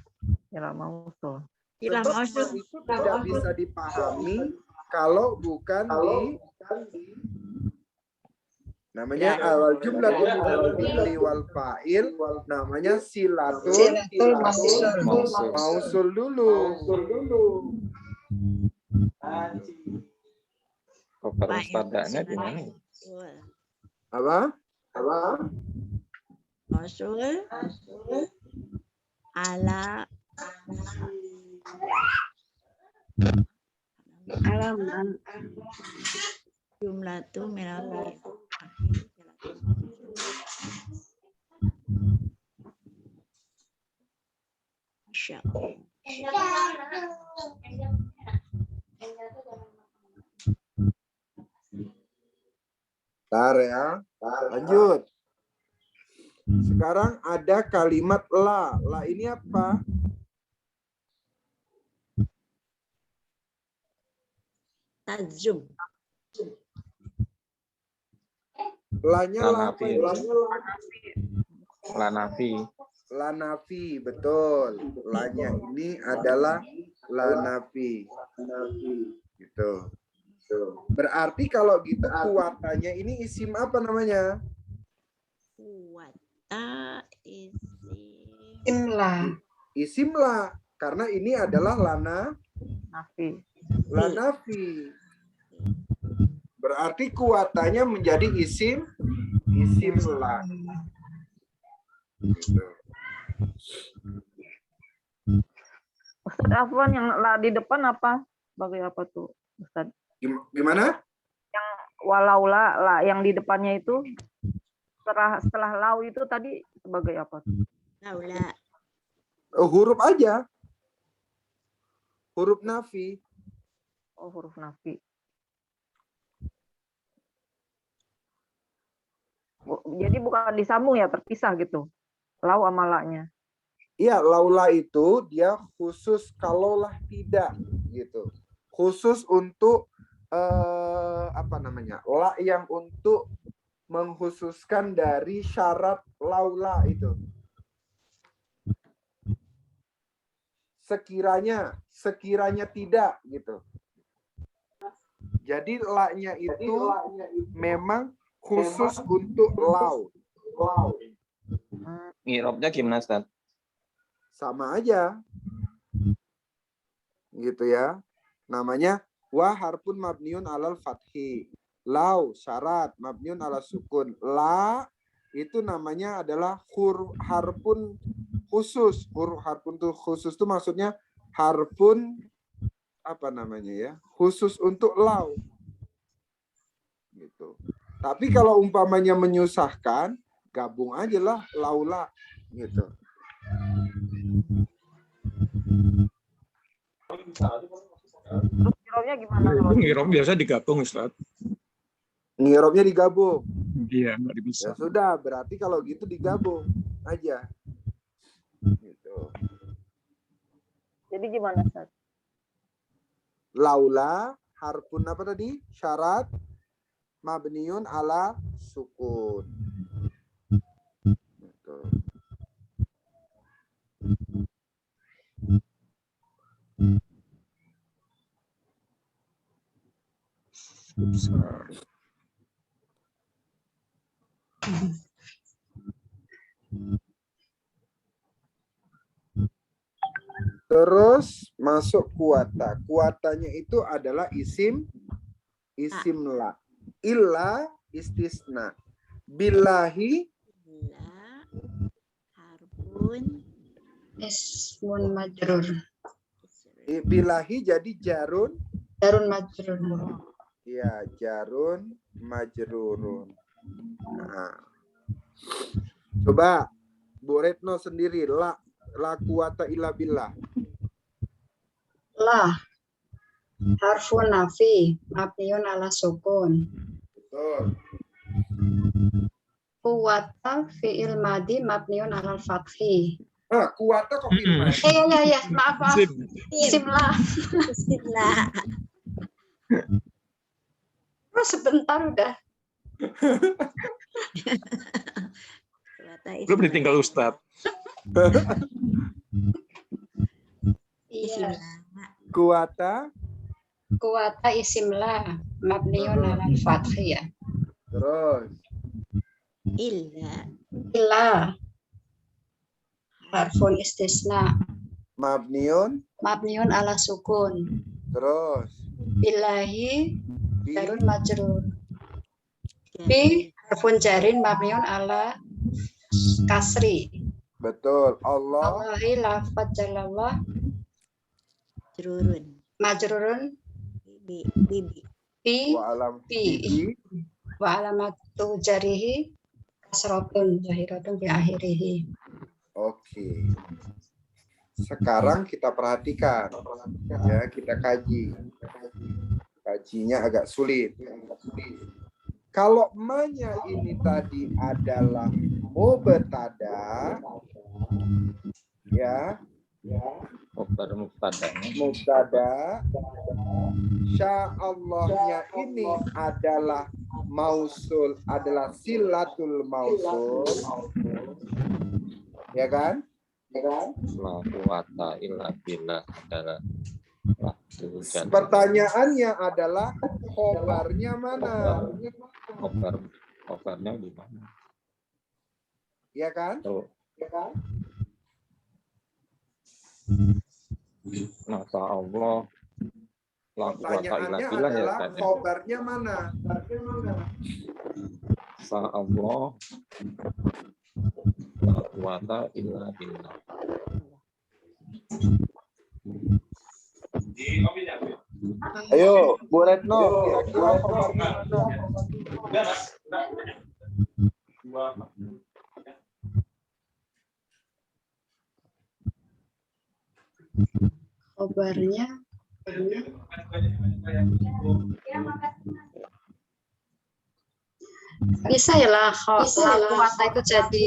Ya mau tuh. Silah Sebab maksud. ma itu tidak bisa dipahami kalau bukan di namanya awal jumlah fi'li wal fa'il, namanya silatul mausul dulu. Khobar mubtadanya di mana? Apa? Rasul ala alaman jumlah tu minal Masya Allah. Bentar ya. Lanjut. Sekarang ada kalimat la. La ini apa? Tajum. La-nya la apa? Lanafi. Lanafi, betul. La-nya ini adalah lanafi. Gitu. Berarti kalau gitu kuatannya ini isim apa namanya? Kuwata Imla. Isim la. Karena ini adalah Nafi. lanafi. Berarti kuatannya menjadi isim la. Gitu. Ustaz Afwan, yang la di depan apa? Sebagai apa tuh, Ustaz? Gimana? Walau la yang di depannya itu setelah lau itu tadi sebagai apa tuh? laula. Oh, huruf aja. Huruf nafi. Oh, huruf nafi. Jadi bukan disambung ya, terpisah gitu. Lau sama la-nya. Iya, laula itu dia khusus kalaulah tidak gitu. Khusus untuk apa namanya? La yang untuk mengkhususkan dari syarat laula itu. Sekiranya tidak gitu. Jadi la-nya itu memang khusus untuk lau. Ngirobnya gimana, Ustaz? Sama aja. Gitu ya. Namanya wa harfun mabniun alal fathi. Lau syarat mabniun ala sukun. La itu namanya adalah harfun khusus. Harfun tuh khusus itu maksudnya harfun apa namanya ya? Khusus untuk lau. Gitu. Tapi kalau umpamanya menyusahkan, gabung aja lah laula gitu. Terus kirobnya gimana? Itu ngirom biasa digabung, Ustaz. Ngirobnya digabung. Iya, nggak Ya bisa. sudah, berarti kalau gitu digabung aja. Gitu. Jadi gimana, Ustaz? Laula harfun apa tadi? Syarat mabniun ala sukun. Gitu. Besar. Terus masuk kuwata. Kuwatanya itu adalah isim la. Illa istisna. Billahi Bila harfun Ismun majrur. billahi jadi jarun. Darun majrur. Ya, jarun majrurun. Nah. Coba Bu Retno sendiri la quwata illa billah. La harfun nafi mabniun ala sukun. Betul. Quwata fi'il madi mabniun ala fathi. Quwata kok firman? Ya, maaf. Isim la. Bismillah. Terus sebentar udah. Belum ditinggal Ustadz. Iya. Quwata Quwata isim la mabniun ala fathi ya. terus Illa Illa harfun istisna mabniun mabniun ala sukun. terus Billahi bi darun majrur. Bi harfun jarin mabniun ala kasri. betul. Allah Allahi lafad jalallah jururun. majrurun Bibi. bi wa alam bi. bi wa alamatu jarihi kasratun zahiratun bi akhirih. Oke. Sekarang kita perhatikan, ya kita kaji. Kajinya agak sulit. Kalau ma-nya ini tadi adalah mubtada, ya, Khobar mubtada'nya. mubtada, sya'allahnya ini adalah mausul, adalah silatul mausul, ya kan? La quwata illa billah adalah waktu dan Pertanyaannya adalah khobarnya mana? khobarnya di mana? Ya kan? Tuh. Masa Allah la quwata illa Pertanyaannya billah ya adalah Ustaz, ya. khobarnya mana? Sa Allah la quwata illa billah. Ayo, Bu Retno, kira-kira khobarnya mana? Khobarnya bisa ya lah kuwata itu jadi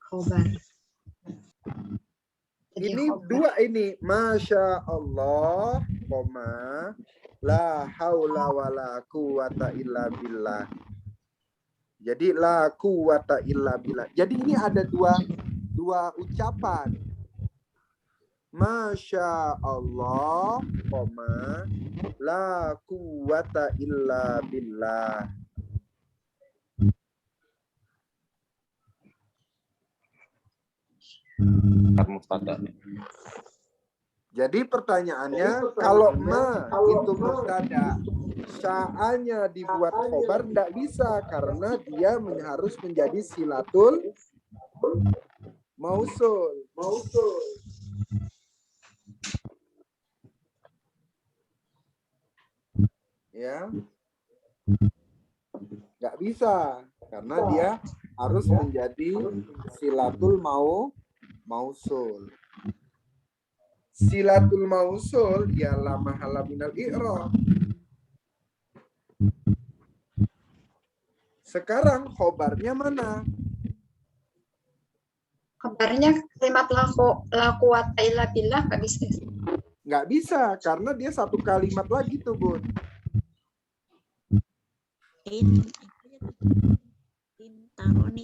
khobar. Jadi Ini khobar. dua ini, Masya Allah, koma, la haula wala quwata illa billah. Jadi la quwata illa billah. Jadi ini ada dua ucapan. Masya Allah, koma, la quwata illa billah. Mubtada'nya. Jadi pertanyaannya, kalau ma itu mubtada, sya'anya dibuat khobar tidak bisa karena dia harus menjadi silatul mausul. Ya, nggak bisa karena dia harus menjadi silatul mausul. Silatul mausul ialah mahala minal i'rab. Sekarang khobarnya mana? Kabarnya kalimat la quwata illa billah nggak bisa. Nggak bisa karena dia satu kalimat lagi tuh, Bun. Taroni.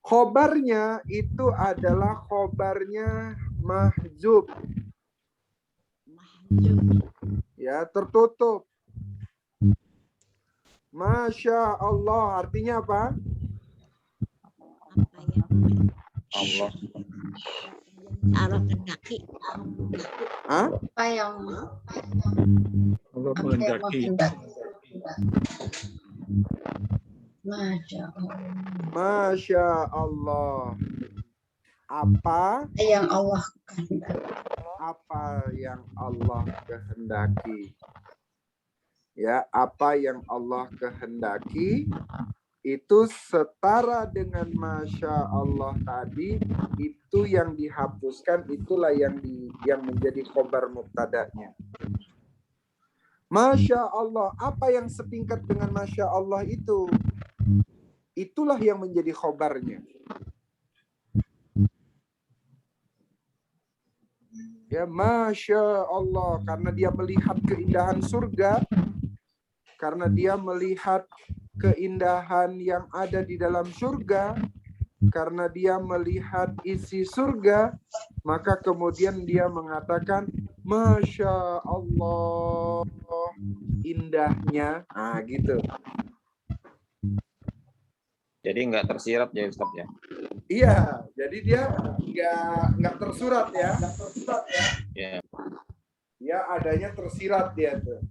Khobarnya itu adalah khobarnya mahjub. Ya, tertutup. Masya Allah artinya apa? Apa yang Allah. Allah kehendaki. Hah? Apa yang Allah apa yang menghendaki. Masya Allah. Masya Allah. Apa? Yang Allah kehendaki. Apa yang Allah kehendaki. Ya, apa yang Allah kehendaki itu setara dengan Masya Allah tadi, itu yang dihapuskan, itulah yang menjadi khobar mubtada'nya. Masya Allah, apa yang setingkat dengan Masya Allah itu? Itulah yang menjadi khobarnya. Ya, Masya Allah, karena dia melihat keindahan surga, karena dia melihat keindahan yang ada di dalam surga, karena dia melihat isi surga, maka kemudian dia mengatakan, Masya Allah, indahnya. Nah, gitu. Jadi nggak tersirat ya Ustaz ya. Iya, jadi dia nggak tersurat ya. Ya. Ya, adanya tersirat dia tuh.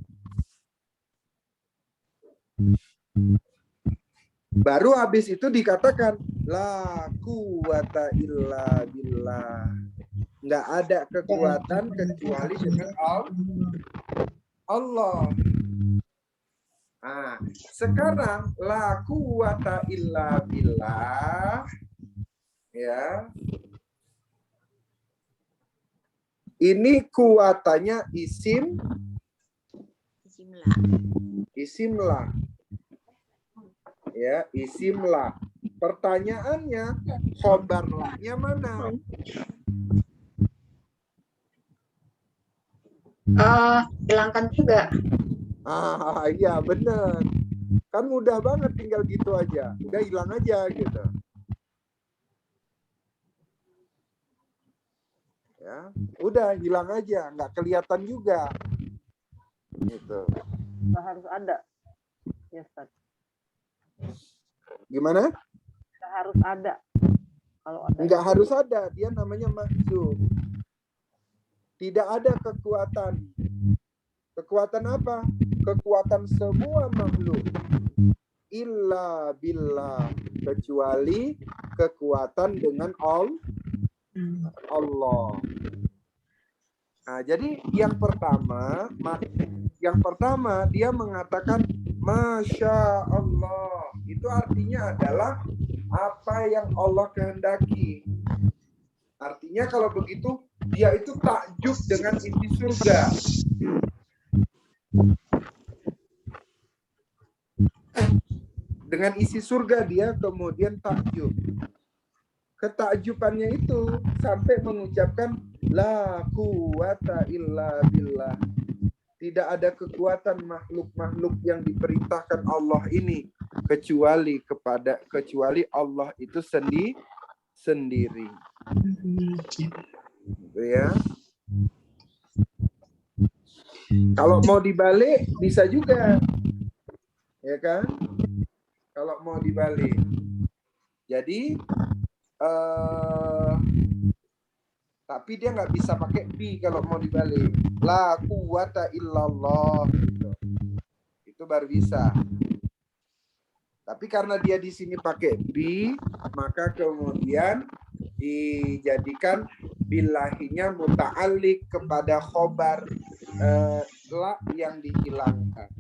Baru habis itu dikatakan la quwata illa billah. Nggak ada kekuatan kecuali dengan Allah. Nah, sekarang la quwata illa billah ya. Ini kuatannya isim la. Ya, isim la. Pertanyaannya, khobar la-nya mana? Hilangkan juga. Iya bener. Kan mudah banget tinggal gitu aja. Udah hilang aja gitu. Ya, udah hilang aja, nggak kelihatan juga. Gitu. Nggak harus ada. Ya, Ustaz. Gimana? Nggak harus ada. Kalau ada. Nggak harus ada, dia namanya mahzuf. Tidak ada kekuatan. Kekuatan apa? Kekuatan semua makhluk. Illa billah. Kecuali kekuatan dengan Allah. Nah, jadi yang pertama dia mengatakan Masya Allah. Itu artinya adalah apa yang Allah kehendaki. Artinya kalau begitu dia itu takjub dengan isi surga. Dengan isi surga dia kemudian takjub. Ketakjubannya itu sampai mengucapkan la quwata illa billah. Tidak ada kekuatan makhluk-makhluk yang diperintahkan Allah ini kecuali Allah itu sendiri. Gitu ya. Kalau mau dibalik bisa juga. Ya kan? Kalau mau dibalik. Jadi tapi dia nggak bisa pakai bi kalau mau dibalik. La quwata illallah. Gitu. Itu baru bisa. Tapi karena dia di sini pakai bi, maka kemudian dijadikan billahinya muta'alliq kepada khobar la yang dihilangkan.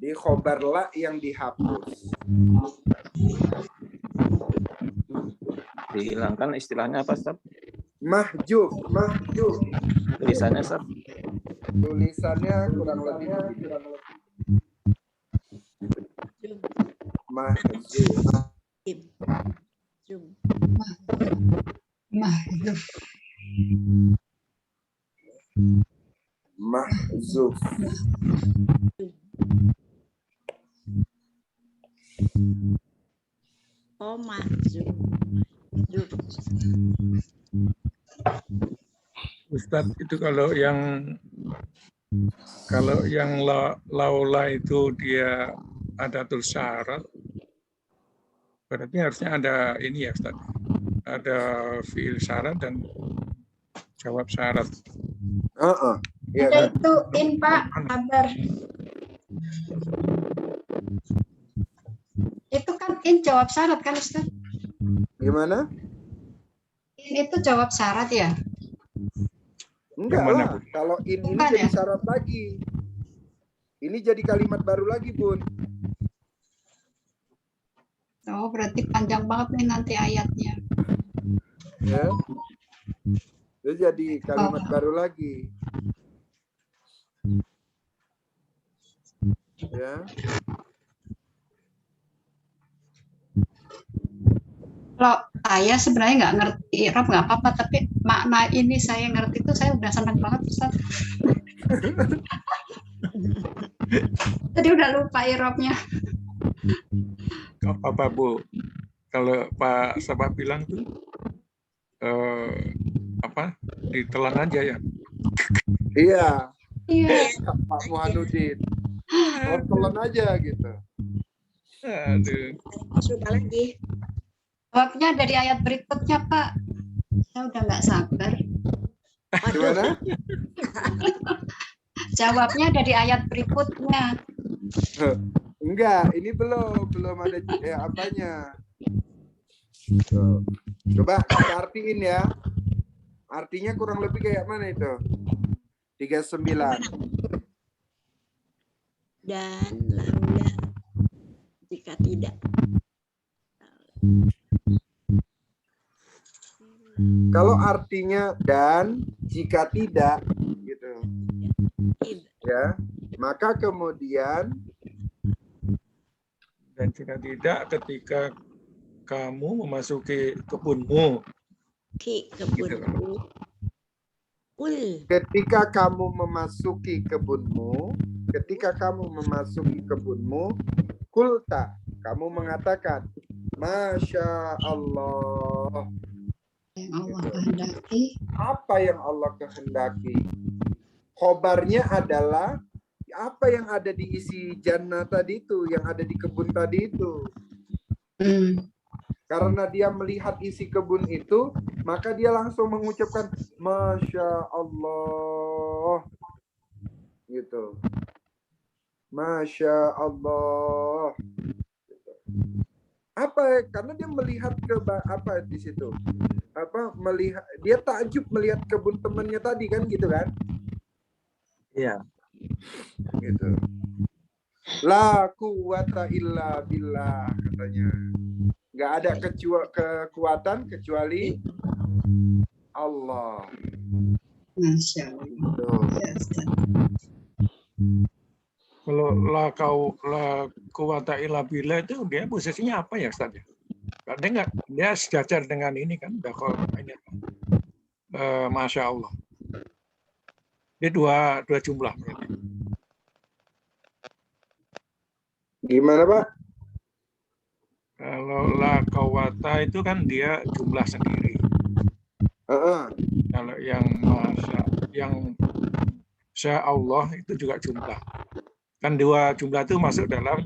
Di khobar la yang dihapus. Dihilangkan istilahnya apa Ustaz? Mahjub. Tulisannya Ustaz? Tulisannya kurang lebih mahjub. Mahzuf. Oh, mahzuf. Ustaz, itu kalau yang Kalau yang laula itu dia ada syarat, berarti harusnya ada ini ya Ustaz. Ada fiil syarat dan jawab syarat. Iya Ada kan? itu in Pak, kabar. Itu kan in jawab syarat kan Ustaz? Gimana? In itu jawab syarat ya? Enggak Yang mana, lah. Bu? Kalau ini Bukan jadi ya? syarat lagi. Ini jadi kalimat baru lagi, Bun. Oh, berarti panjang banget nih nanti ayatnya. Ya. Itu jadi kalimat baru lagi. Ya. Kalau saya sebenarnya nggak ngerti Irob nggak apa-apa, tapi makna ini saya ngerti itu saya udah senang banget Ustaz. Tadi udah lupa Irobnya. Gak apa-apa Bu. Kalau Pak Sabah bilang tuh ditelan aja ya. Iya, Iya. Pak Muhanudin. Telan aja gitu. Aduh. Suka lagi. Jawabnya dari ayat berikutnya Pak. Saya udah nggak sabar. Gimana? Jawabnya dari ayat berikutnya. Enggak, ini belum ada apanya. Tuh. Coba kita artiin ya. Artinya kurang lebih kayak mana itu? 39. Dan laula jika tidak. Kalau artinya dan jika tidak gitu. Ya, maka kemudian Dan jika tidak, ketika kamu memasuki kebunmu, Ki Gitu. kebunmu. Kul ketika kamu memasuki kebunmu, kulta, kamu mengatakan, Masya Allah. Yang Allah kehendaki. Apa yang Allah kehendaki? Khobarnya adalah apa yang ada di isi jannah tadi itu, yang ada di kebun tadi itu. Karena dia melihat isi kebun itu, maka dia langsung mengucapkan Masya Allah. Gitu. Masya Allah. Gitu. Apa? Karena dia melihat apa di situ? Melihat, dia takjub melihat kebun temannya tadi kan, gitu kan? Iya. Gitu. La quwata illa billah katanya. Nggak ada kekuatan kecuali Allah. Masya Allah. Tuh. Ya, Ustaz. kalau la quwata illa billah itu dia posisinya apa ya Ustaz? Dia nggak, dia sejajar dengan ini kan, ini Masya Allah. Dia dua jumlah berarti. Gimana Pak? Kalau la quwata itu kan dia jumlah sendiri. Kalau yang Masya Allah itu juga jumlah. Kan dua jumlah itu masuk dalam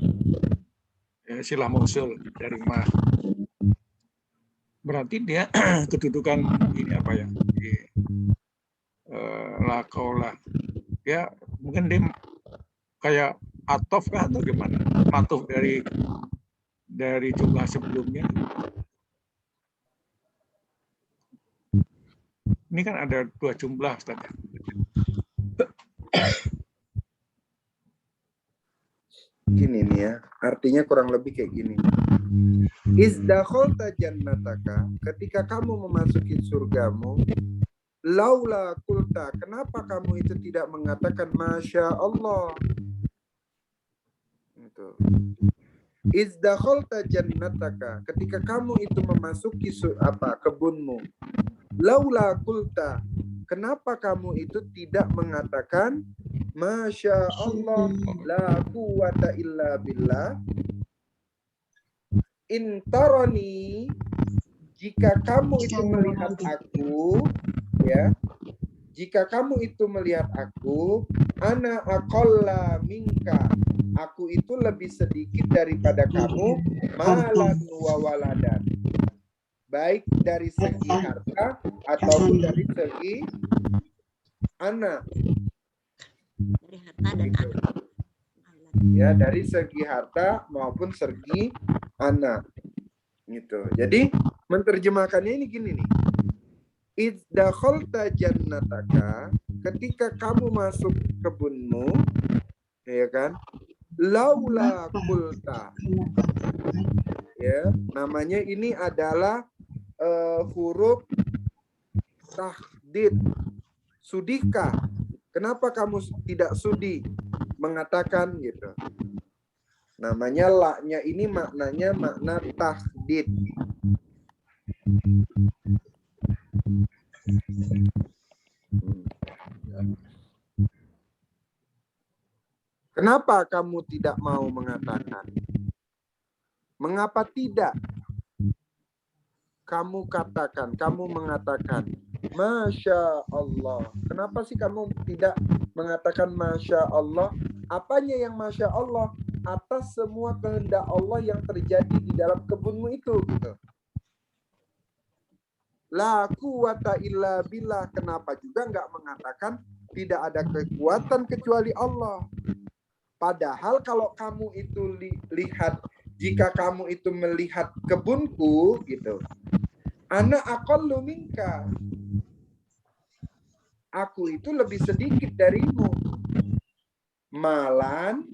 silah mausul dari ma. Berarti dia kedudukan ini apa ya? La qaula. Ya mungkin dia kayak atof kah atau gimana? Matuf dari jumlah sebelumnya. Ini kan ada dua jumlah Ustaz. Gini nih ya, artinya kurang lebih kayak gini. Izdakhalta jannataka, ketika kamu memasuki surgamu, laula kulta, kenapa kamu itu tidak mengatakan Masya Allah? Gitu. Izdakhalta jannataka, ketika kamu itu memasuki kebunmu, laula kulta, kenapa kamu itu tidak mengatakan Masya Allah, la quwata illa billah. Intaroni, jika kamu itu melihat aku, ya, jika kamu itu melihat aku, Ana aqalla minka. Aku itu lebih sedikit daripada kamu malan wa waladan. Baik dari segi harta ataupun dari segi anak. Dari harta dan anak. Ya, dari segi harta maupun segi anak. Gitu. Jadi menterjemahkannya ini gini nih. Iddakhalta jannataka, ketika kamu masuk kebunmu, ya kan? Laula kulta. Ya, namanya ini adalah huruf tahdid. Sudikah? Kenapa kamu tidak sudi mengatakan gitu? Namanya la-nya ini maknanya makna tahdid. Kenapa kamu tidak mau mengatakan? Mengapa tidak? Kamu katakan, kamu mengatakan, Masya Allah. Kenapa sih kamu tidak mengatakan Masya Allah? Apanya yang Masya Allah? Atas semua kehendak Allah yang terjadi di dalam kebunmu itu. Gitu. La quwata illa billah. Kenapa juga nggak mengatakan tidak ada kekuatan kecuali Allah? Padahal kalau kamu itu lihat, jika kamu itu melihat kebunku, gitu, ana aqallu minka. Aku itu lebih sedikit darimu. Malan,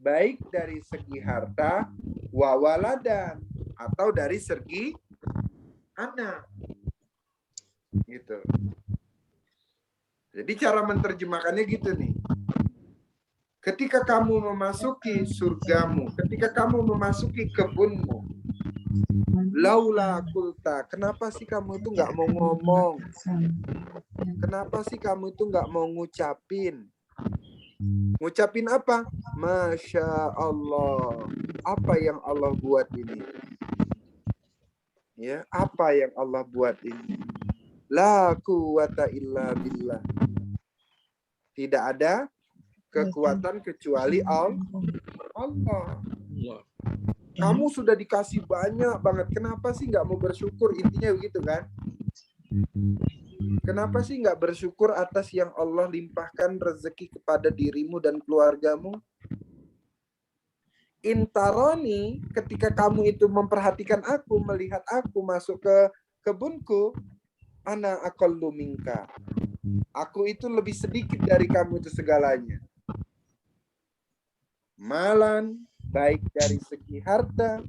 baik dari segi harta, wa waladan, atau dari segi anak. Gitu. Jadi cara menterjemahkannya gitu nih. Ketika kamu memasuki surgamu, ketika kamu memasuki kebunmu, laula kulta, kenapa sih kamu itu nggak mau ngomong? Kenapa sih kamu itu nggak mau ngucapin? Ngucapin apa? Masya Allah. Apa yang Allah buat ini? Ya, apa yang Allah buat ini? La quwata illa billah. Tidak ada kekuatan kecuali Allah. Kamu sudah dikasih banyak banget. Kenapa sih nggak mau bersyukur? Intinya begitu kan? Kenapa sih nggak bersyukur atas yang Allah limpahkan rezeki kepada dirimu dan keluargamu? Intaroni, ketika kamu itu memperhatikan aku, melihat aku masuk ke kebunku, ana aqallu minka. Aku itu lebih sedikit dari kamu itu segalanya. Malan, baik dari segi harta,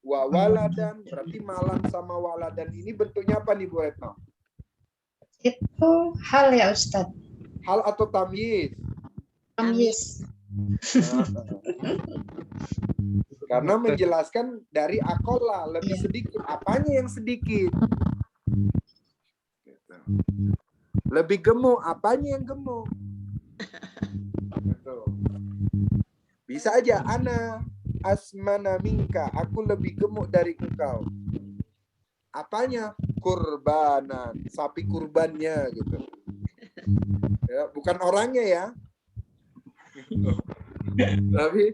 wa waladan, berarti malan sama waladan ini bentuknya apa nih Bu Retno? Itu hal ya Ustadz. Hal atau tamyiz? Tamyiz. Karena menjelaskan dari akola, lebih sedikit. Apanya yang sedikit? Lebih gemuk, apanya yang gemuk? Bisa aja, ana asmana minka, aku lebih gemuk dari engkau. Apanya? Kurbanan, sapi kurbannya gitu. Ya, bukan orangnya ya. Tapi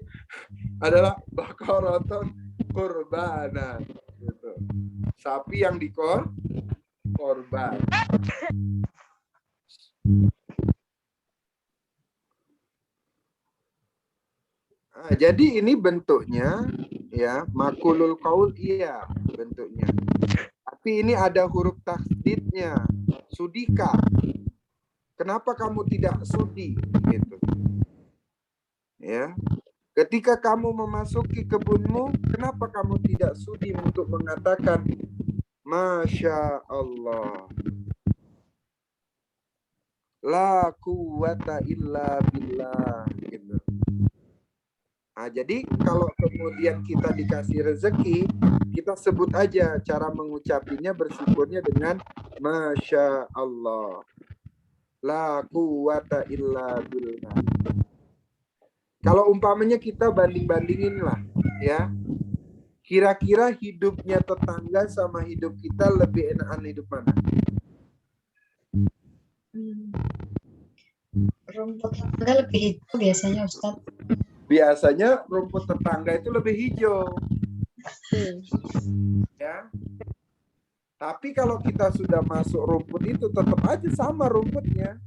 adalah baqaratun kurbanan gitu. Sapi yang korban. Nah, jadi ini bentuknya ya, makulul qaul iya bentuknya. Tapi ini ada huruf tasdidnya, sudika. Kenapa kamu tidak sudi gitu? Ya. Ketika kamu memasuki kebunmu, kenapa kamu tidak sudi untuk mengatakan Masya Allah. La quwata illa billah gitu. Nah, jadi kalau kemudian kita dikasih rezeki, kita sebut aja cara mengucapinya, bersyukurnya dengan Masya Allah. La quwata illa billah. Kalau umpamanya kita banding-bandingin lah, ya. Kira-kira hidupnya tetangga sama hidup kita lebih enakan hidup mana? Rumput tetangga lebih hijau biasanya Ustaz. Biasanya rumput tetangga itu lebih hijau. Ya. Tapi kalau kita sudah masuk rumput itu tetap aja sama rumputnya.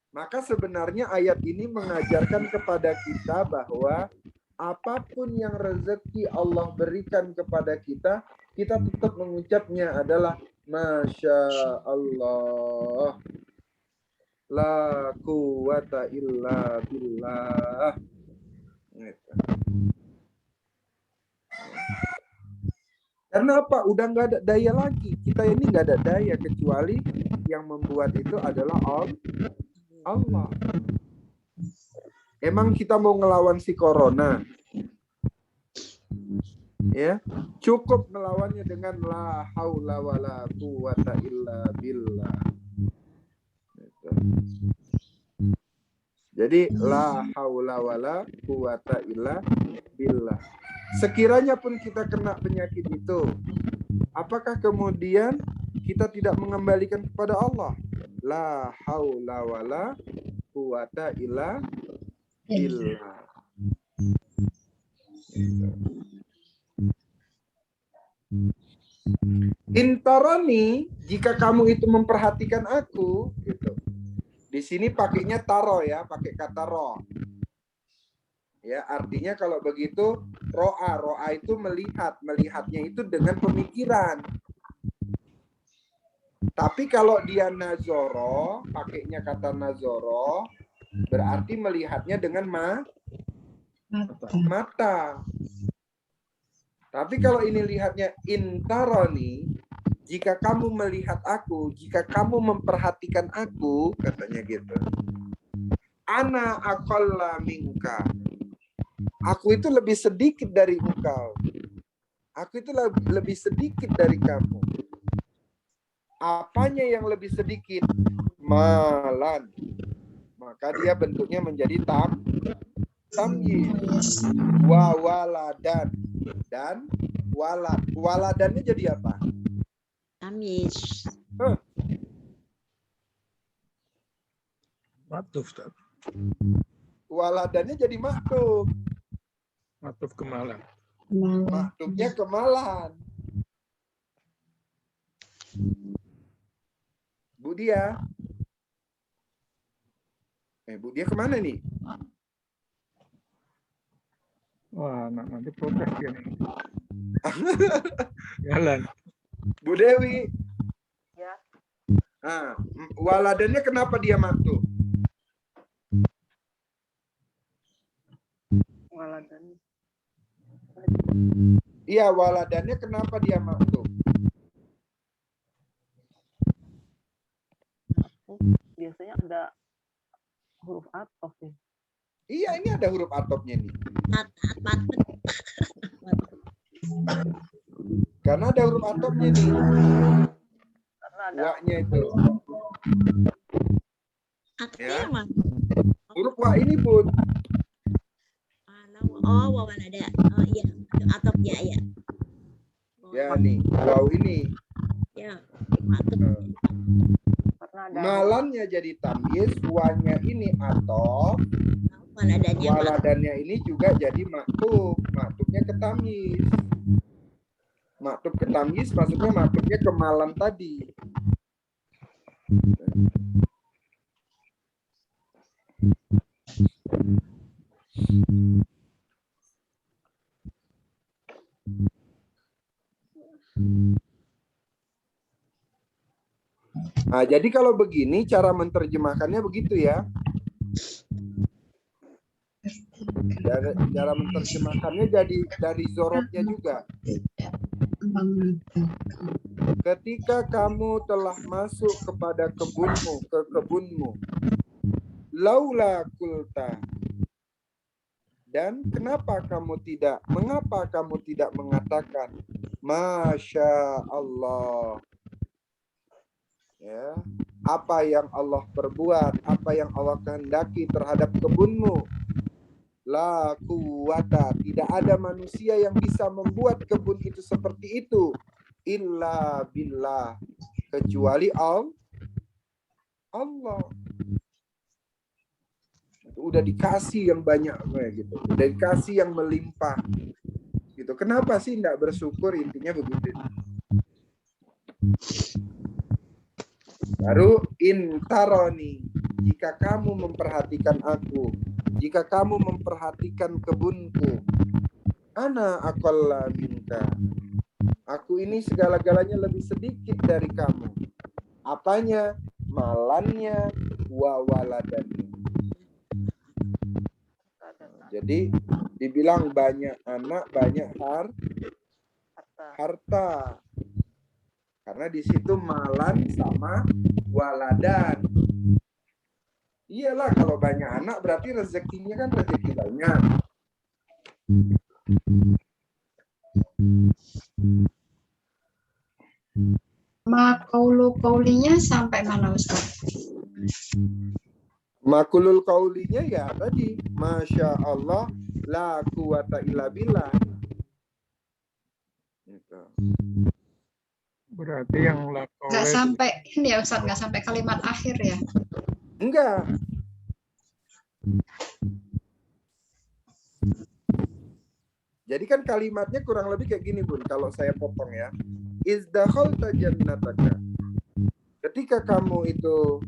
Maka sebenarnya ayat ini mengajarkan kepada kita bahwa apapun yang rezeki Allah berikan kepada kita, kita tetap mengucapnya adalah Masya Allah. La quwata illa billah. Gitu. Karena apa? Udah nggak ada daya lagi. Kita ini nggak ada daya kecuali yang membuat itu adalah Allah. Emang kita mau ngelawan si corona? Ya, cukup melawannya dengan la haula wala quwata illa billah. Gitu. Jadi la haula wala quwata illa billah. Sekiranya pun kita kena penyakit itu, apakah kemudian kita tidak mengembalikan kepada Allah? La haula wala quwata illa billah. Intarani, jika kamu itu memperhatikan aku, gitu. Di sini pakainya taro ya, pakai kata ro. Ya, artinya kalau begitu roa itu melihat, melihatnya itu dengan pemikiran. Tapi kalau dia nazoro, pakainya kata nazoro, berarti melihatnya dengan mata. Tapi kalau ini lihatnya intaroni, jika kamu melihat aku, jika kamu memperhatikan aku, katanya gitu. Ana aqalla minka. Aku itu lebih sedikit dari engkau. Aku itu lebih sedikit dari kamu. Apanya yang lebih sedikit? Malan. Maka dia bentuknya menjadi tamyiz. Wa waladan. Dan walad. Waladannya jadi apa? Tamyiz. Matuf, Ustaz. Waladannya jadi maktub. Matuf kemalan. Maktubnya kemalan. Bu Dia. Bu Dia kemana nih? Wah, nanti protes dia nih. Jalan. Bu Dewi. Ya. Waladannya kenapa dia maktub? Waladan. Iya, waladannya kenapa dia maktub? Biasanya ada huruf ataf ya. Iya, ini ada huruf atofnya nih. Karena ada huruf atofnya nih. Karena ada Wa-nya itu. Atapnya Ya. yang mana? Huruf wa ini, Bun. Oh, wawalada. Oh iya, atap ya ya. Oh, Ya nih, waw ini. ya, atap. karena ada Malannya jadi tamyiz, wa-nya ini atof, Waladanya mak. waladannya ini juga jadi maktub. Maktubnya ke tamyiz. Maktub ke tamyiz maksudnya maktubnya ke malan tadi. Nah, jadi kalau begini cara menerjemahkannya begitu ya. Cara menerjemahkannya jadi dari zorobnya juga. Ketika kamu telah masuk kepada kebunmu, ke kebunmu, laula kulta. Dan mengapa kamu tidak mengatakan Masya Allah. Ya, apa yang Allah perbuat, apa yang Allah kehendaki terhadap kebunmu. La quwata, tidak ada manusia yang bisa membuat kebun itu seperti itu illa billah, kecuali Allah. Udah dikasih yang banyak kayak gitu. Udah dikasih yang melimpah. Gitu. Kenapa sih enggak bersyukur? Intinya begitu. Baru intaroni, jika kamu memperhatikan aku, jika kamu memperhatikan kebunku, ana aqalla minka. Aku ini segala-galanya lebih sedikit dari kamu. Apanya? Malannya wa waladannya. Jadi dibilang banyak anak, banyak harta. Karena di situ malan sama waladan. Iyalah kalau banyak anak berarti rezekinya kan rezeki banyak. Kaulinya sampai mana Ustaz? Makulul kaulinya ya tadi, Masya Allah, la quwata illa billah. Gitu. Berarti yang la Nggak qaula itu sampai ini ya Ustaz, nggak sampai kalimat akhir ya. Enggak. Jadi kan kalimatnya kurang lebih kayak gini Bun, kalau saya potong ya. Izdakhalta jannataka. Ketika kamu itu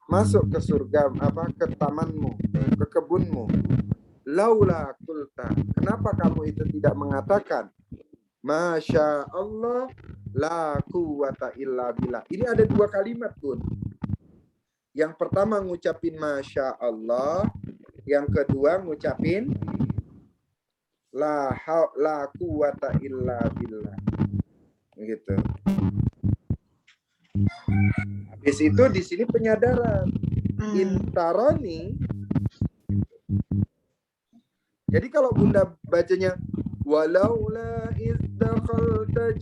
masuk ke surga, ke tamanmu, ke kebunmu, laula kulta. Kenapa kamu itu tidak mengatakan Masya Allah, la quwata illa billah. Ini ada dua kalimat Bun. Yang pertama ngucapin Masya Allah, yang kedua ngucapin la quwata illa billah. Gitu. Habis itu di sini penyadaran. Intaroni. Jadi kalau Bunda bacanya walaula izdakhalta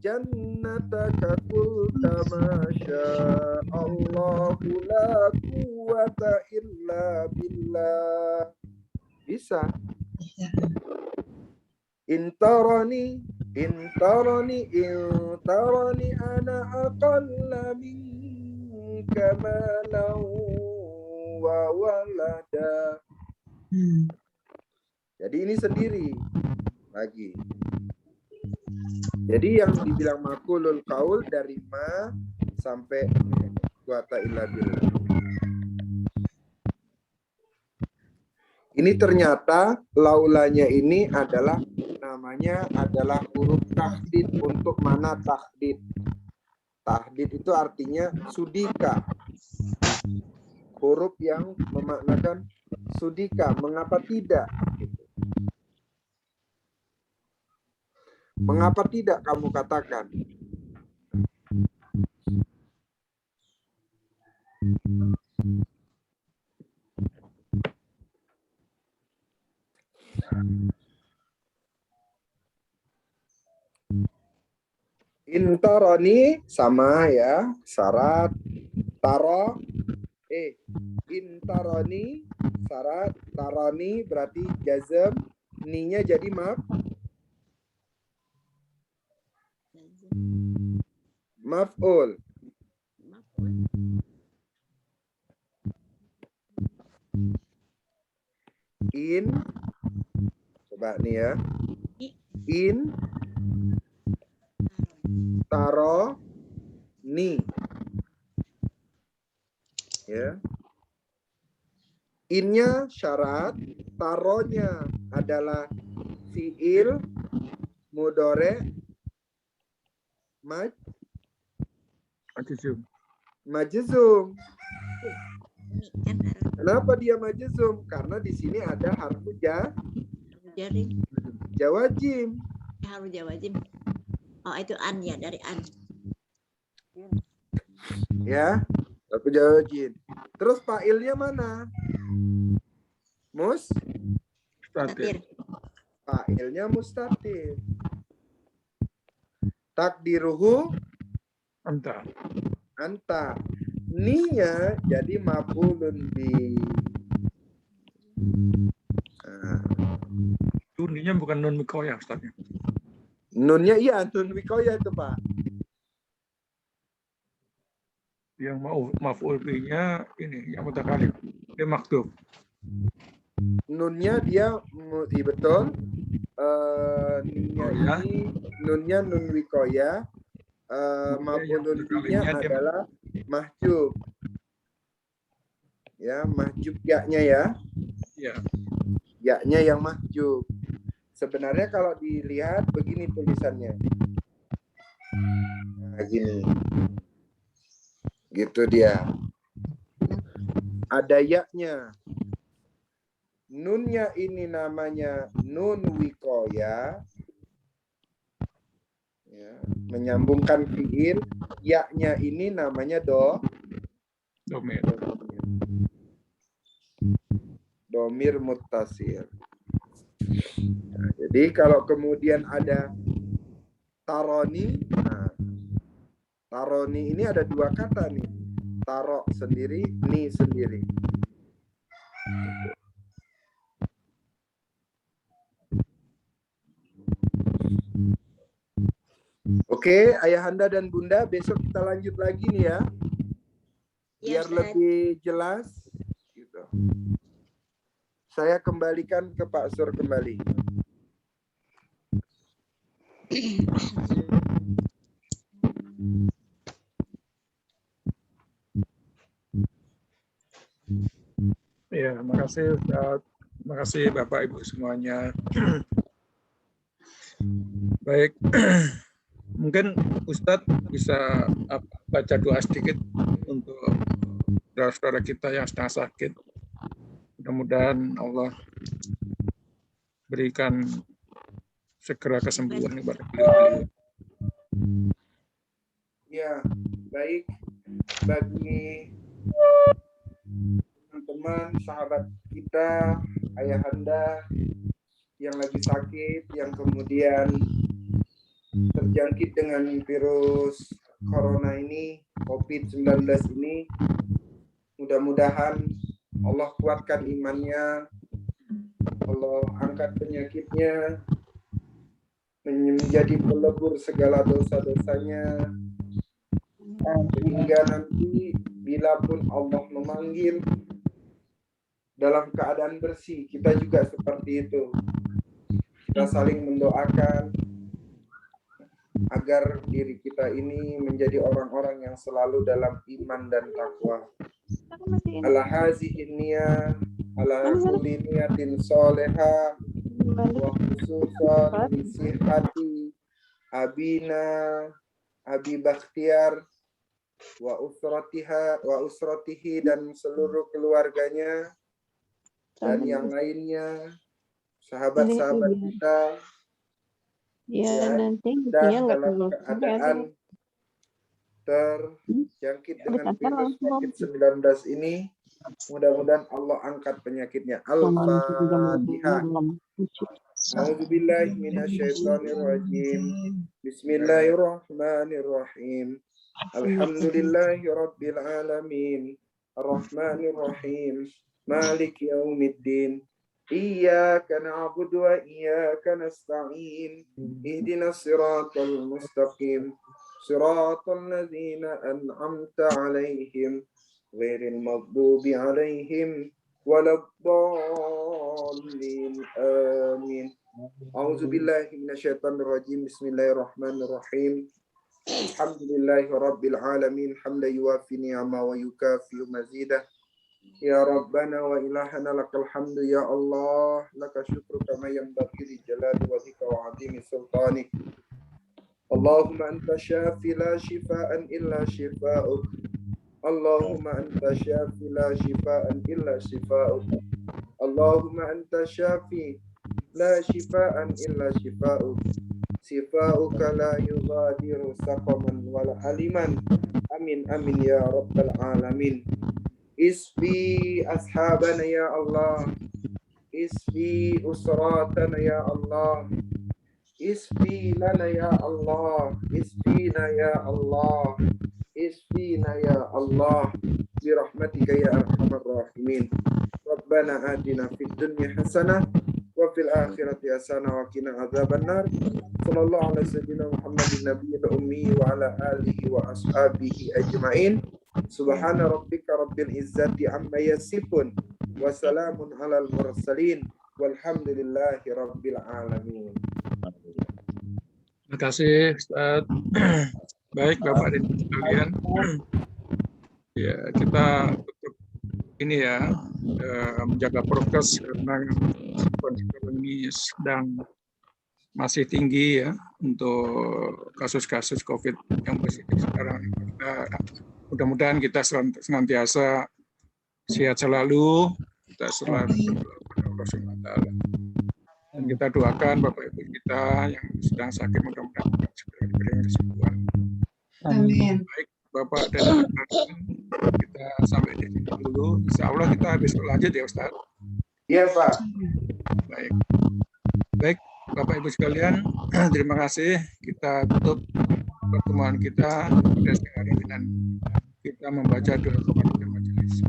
jannataka qulta masya Allahu la quwwata illa billah. Bisa. Intaroni ana aqalla minka malan wa walada. Jadi ini sendiri lagi. Jadi yang dibilang makulul kaul dari ma sampai quwata illa billah. Ini ternyata laulanya ini adalah namanya adalah huruf tahdid untuk mana tahdid. Tahdid itu artinya sudika. Huruf yang memaknakan sudika, mengapa tidak? Mengapa tidak kamu katakan? Intaroni sama ya, syarat taro intaroni syarat taroni berarti jazm, ninya jadi maf'ul. In coba nih ya. In taro ni ya. Innya syarat, taronya adalah fiil mudore majzum. Kenapa dia majzum? Karena di sini ada harfu jawazim. Harus jawazim. Oh itu an ya, dari an. Ya, harfu jawazim. Terus fa'ilnya mana? Mustatir. Fa'ilnya mustatir. Takdiruhu anta. Ninya jadi maf'ulun bi. Nunnya bukan nun mikoyah Ustaz. Nunnya iya nun wikoya itu Pak. Yang mau maf'ul bih-nya ini yang mutakallim. Dia maktub. Nunnya dia betul. Nunnya Oh, ya. ini nunnya nun wikoya. Yang Maf'ulun bihnya mutakallimnya dia adalah mahjub. Ya, mahjub ya-nya ya. ya. Ya-nya yang mahjub. Sebenarnya kalau dilihat begini tulisannya. Nah, gini. Gitu dia. Ada ya-nya. Nunnya ini namanya nun wikoya. Ya, menyambungkan fiil. Ya-nya ini namanya Domir. domir muttasil. Nah, jadi kalau kemudian ada taroni, nah, taroni ini ada dua kata nih. Taro sendiri, ni sendiri. Oke, ayahanda dan bunda, besok kita lanjut lagi nih ya. Ya, Biar Ustaz. lebih jelas. Gitu. Saya kembalikan ke Pak Sur kembali. Ya, makasih Ustaz. Makasih Bapak Ibu semuanya. Baik. Mungkin Ustadz bisa baca doa sedikit untuk saudara-saudara kita yang sedang sakit. Mudah-mudahan Allah berikan segera kesembuhan kepada beliau. Ya, baik. Bagi teman-teman, sahabat kita, ayahanda yang lagi sakit, yang kemudian terjangkit dengan virus corona ini, COVID-19 ini, mudah-mudahan Allah kuatkan imannya, Allah angkat penyakitnya, menjadi pelebur segala dosa-dosanya, sehingga nanti bila pun Allah memanggil dalam keadaan bersih, kita juga seperti itu. Kita saling mendoakan agar diri kita ini menjadi orang-orang yang selalu dalam iman dan takwa. Ala hazihi niyah, ala kulli niyatin soleha, wa khususan li sihhati abina, Abi Bakhtiar, wa usratihi dan seluruh keluarganya, dan yang lainnya, sahabat-sahabat kita, Ya, nanti dan dia nggak dalam keluar. keadaan terjangkit dengan virus COVID-19 ini, mudah-mudahan Allah angkat penyakitnya. Al-Fatihah. A'udzubillahi minasyaitonirrajim. Bismillahirrahmanirrahim. Alhamdulillahi rabbil alamin. Ar-Rahmanirrahim. Maliki yaumiddin. Iyyaka na'budu wa iyyaka nasta'in. Ihdinas siratal mustaqim. Siratal ladzina an'amta 'alaihim ghairil maghdubi 'alaihim waladdallin. Amin. A'udzubillahi minasyaitonir rajim. Bismillahirrahmanirrahim. Alhamdulillahi rabbil alamin. Hamdan yuwafi ni'ama wa yukafi mazidah. Ya Rabbana wa ilahana lakal hamdu ya Allah, laka syukru kama yanbaghi li jalali wajhika wa 'azimi sultanik. Allahumma anta syafi la shifaan illa shifa'uk. Allahumma anta syafi la shifaan illa shifa'uk. Allahumma anta syafi la shifaan illa shifa'uk. Shifa'uka la yughadiru saqaman wala aliman. Amin amin ya rabbal alamin. Isfi ashabana ya Allah, isfi usratana ya Allah, isfi lana ya Allah, isfina ya Allah, isfina ya Allah, birahmatika ya arhamar rahimin. Rabbana atina fid dunya hasanah wa fil akhirati hasanah wa qina adzaban nar. Sallallahu ala sayyidina Muhammadin nabiyil ummi wa ala alihi wa ashabihi ajmain. Subhana rabbika rabbil izzati amma yasifun. Wassalamun alal mursalin. Walhamdulillahi rabbil alamin. Terima kasih, Ustaz. Baik, Bapak dan Ibu sekalian. Ya, kita tetap ini ya, menjaga prokes karena kondisi ini sedang masih tinggi ya untuk kasus-kasus COVID yang positif sekarang. Mudah-mudahan kita senantiasa sehat selalu, kita selalu berdoa kepada Allah. Dan kita doakan Bapak Ibu kita yang sedang sakit mudah-mudahan segera diberikan kesembuhan. Amin. Baik, Bapak dan Ibu, kita sampai di sini dulu. Insya Allah kita besok lanjut ya Ustaz. Iya Pak. Baik. Baik, Bapak Ibu sekalian, terima kasih. Kita tutup pertemuan kita pada siang hari ini dan kita membaca doa kepada majelis.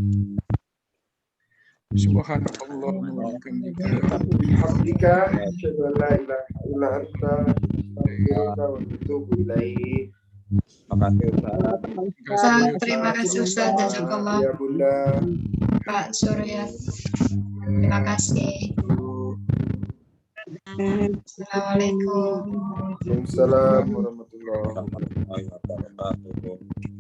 Subhanallah wa bihamdika. Bihamdika asyhadu an la ilaha illa anta astaghfiruka wa atubu ilaik. Terima kasih Ustaz Jazakallah. Ya Bunda. Pak Surya. Terima kasih. Assalamualaikum. Waalaikumsalam warahmatullahi Warahmatullahi wabarakatuh.